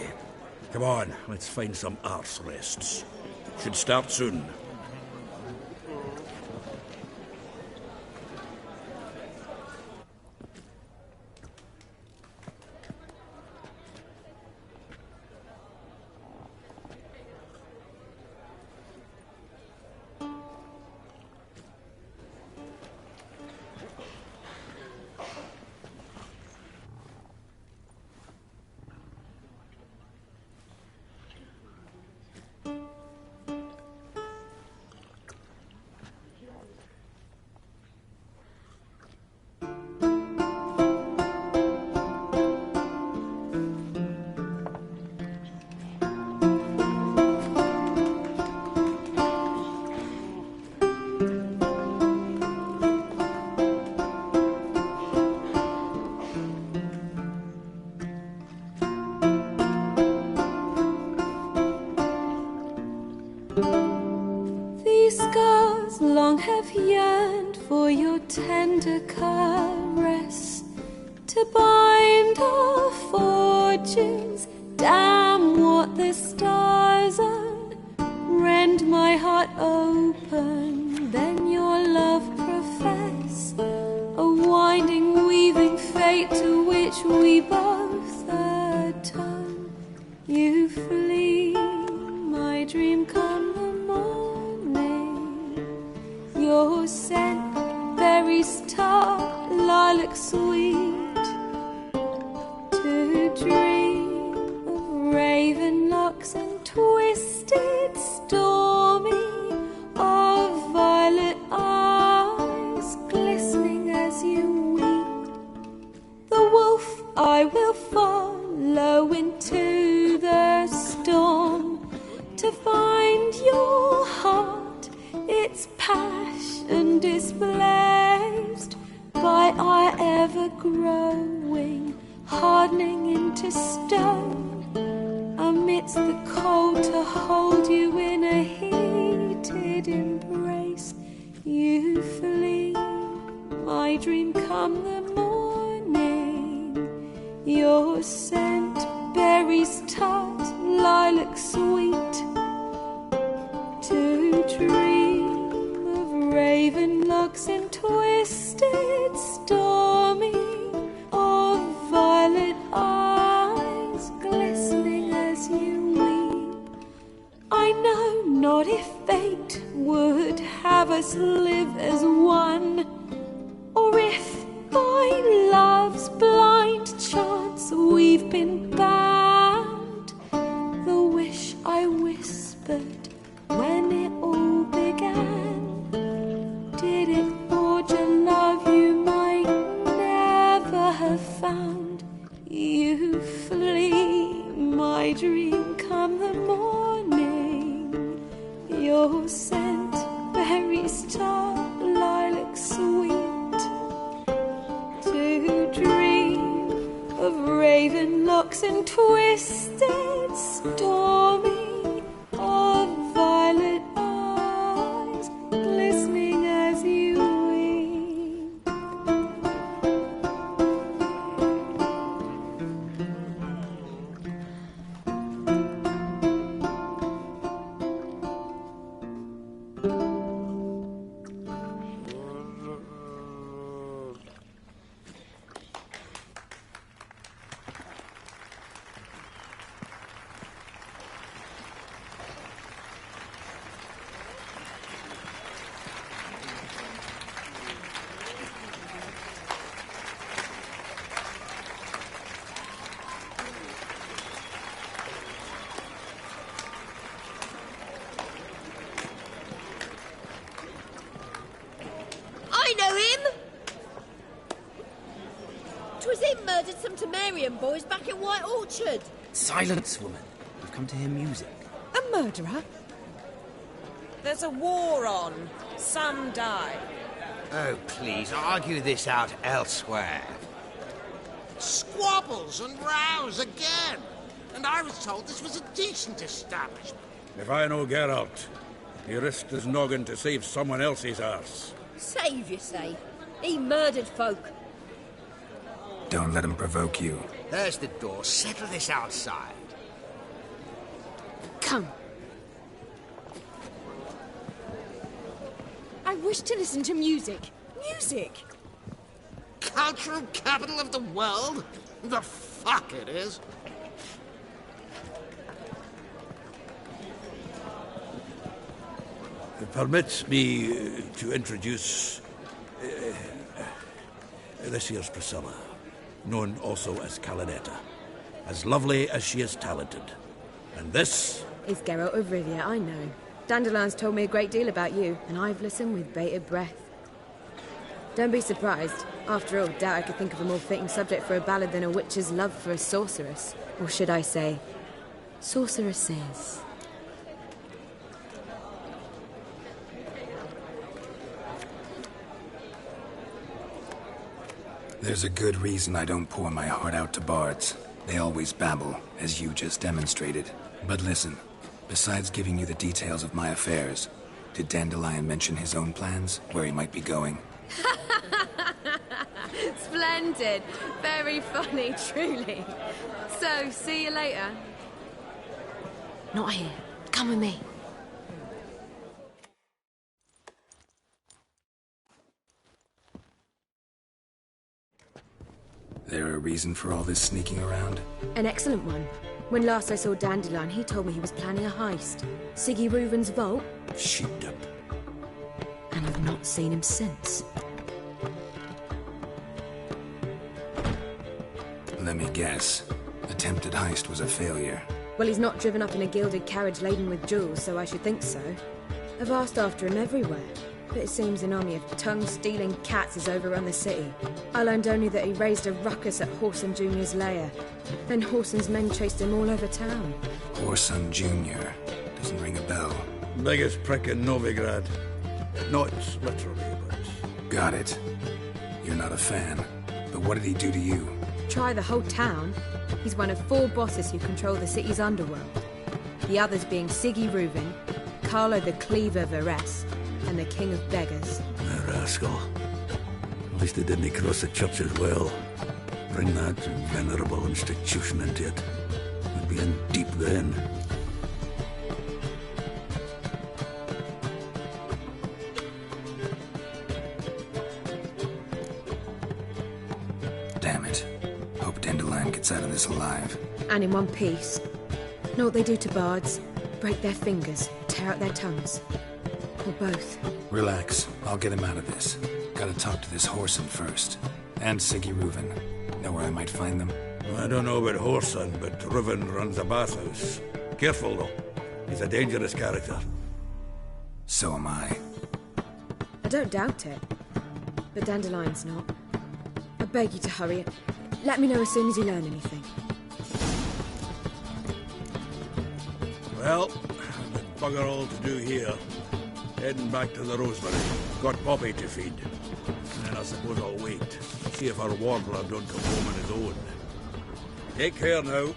Come on, let's find some arse rests. Should start soon. These scars long have yearned for your tender caress, to bind our fortunes. Damn what the stars are. Rend my heart open, then your love profess, a winding, weaving fate to which we both atone. your scent, berries tart, lilac sweet, to dream of raven locks and twisted stormy, of violet eyes glistening as you weep. The wolf I will follow into the storm, to find your heart, its passion displaced by our ever-growing, hardening into stone, amidst the cold to hold you in a heated embrace. You flee, my dream come the morning, your scent, berries tart, lilac sweet, to dream of raven locks and twisted stormy, of violet eyes glistening as you weep. I know not if fate would have us live as one, or if by love's blind chance we've been bound. The wish I whispered when it all began, did it forge a love you might never have found? You flee, my dream come the morning, your scent, berries tart, lilac sweet, to dream of raven locks and twisted stormy, of violet eyes glistening as you weep. I know him! 'Twas him murdered some Temerian boys back at White Orchard. Silence, woman. We've come to hear music. A murderer? There's a war on. Some die. Oh, please, argue this out elsewhere. Squabbles and rows again. And I was told this was a decent establishment. If I know Geralt, he risked his noggin to save someone else's arse. Save, you say? He murdered folk. Don't let him provoke you. There's the door. Settle this outside. Come. I wish to listen to music. Music! Cultural capital of the world? The fuck it is. Permit me to introduce this here's Priscilla, known also as Calinetta, as lovely as she is talented. And this is Geralt of Rivia, I know. Dandelion's told me a great deal about you, and I've listened with bated breath. Don't be surprised. After all, doubt I could think of a more fitting subject for a ballad than a witch's love for a sorceress. Or should I say, sorceresses. There's a good reason I don't pour my heart out to bards. They always babble, as you just demonstrated. But listen, besides giving you the details of my affairs, did Dandelion mention his own plans, where he might be going? Splendid. Very funny, truly. So, see you later. Not here. Come with me. There a reason for all this sneaking around? An excellent one. When last I saw Dandelion, he told me he was planning a heist. Siggy Reuven's vault. Sheepdip. And I've not seen him since. Let me guess. Attempted heist was a failure. Well, he's not driven up in a gilded carriage laden with jewels, so I should think so. I've asked after him everywhere, but it seems an army of tongue-stealing cats has overrun the city. I learned only that he raised a ruckus at Whoreson Jr.'s lair. Then Whoreson's men chased him all over town. Whoreson Jr. Doesn't ring a bell. Biggest prick in Novigrad. Not literally, but... Got it. You're not a fan. But what did he do to you? Try the whole town. He's one of 4 bosses who control the city's underworld. The others being Siggy Reuven, Carlo the Cleaver Varese, and the King of Beggars. A rascal. At least they didn't cross the church as well. Bring that venerable institution into it. We'd be in deep then. Damn it. Hope Dandelion gets out of this alive. And in one piece. Know what they do to bards? Break their fingers, tear out their tongues. Or both. Relax. I'll get him out of this. Gotta talk to this Whoreson first. And Siggy Reuven. Know where I might find them? I don't know about Whoreson, but Reuven runs a bathhouse. Careful, though. He's a dangerous character. So am I. I don't doubt it. But Dandelion's not. I beg you to hurry. Let me know as soon as you learn anything. Well, I've got bugger all to do here. Heading back to the Rosebery. Got Poppy to feed. And then I suppose I'll wait. See if our warbler don't come home on his own. Take care now.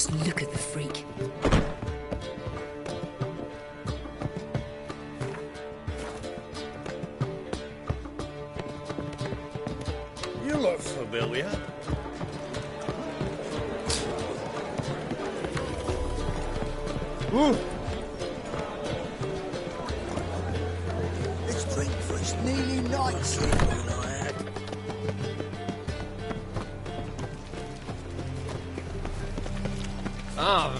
Just look at the freak. You look familiar. Ooh. Let's drink for it's nearly night sleeping I had. Ah,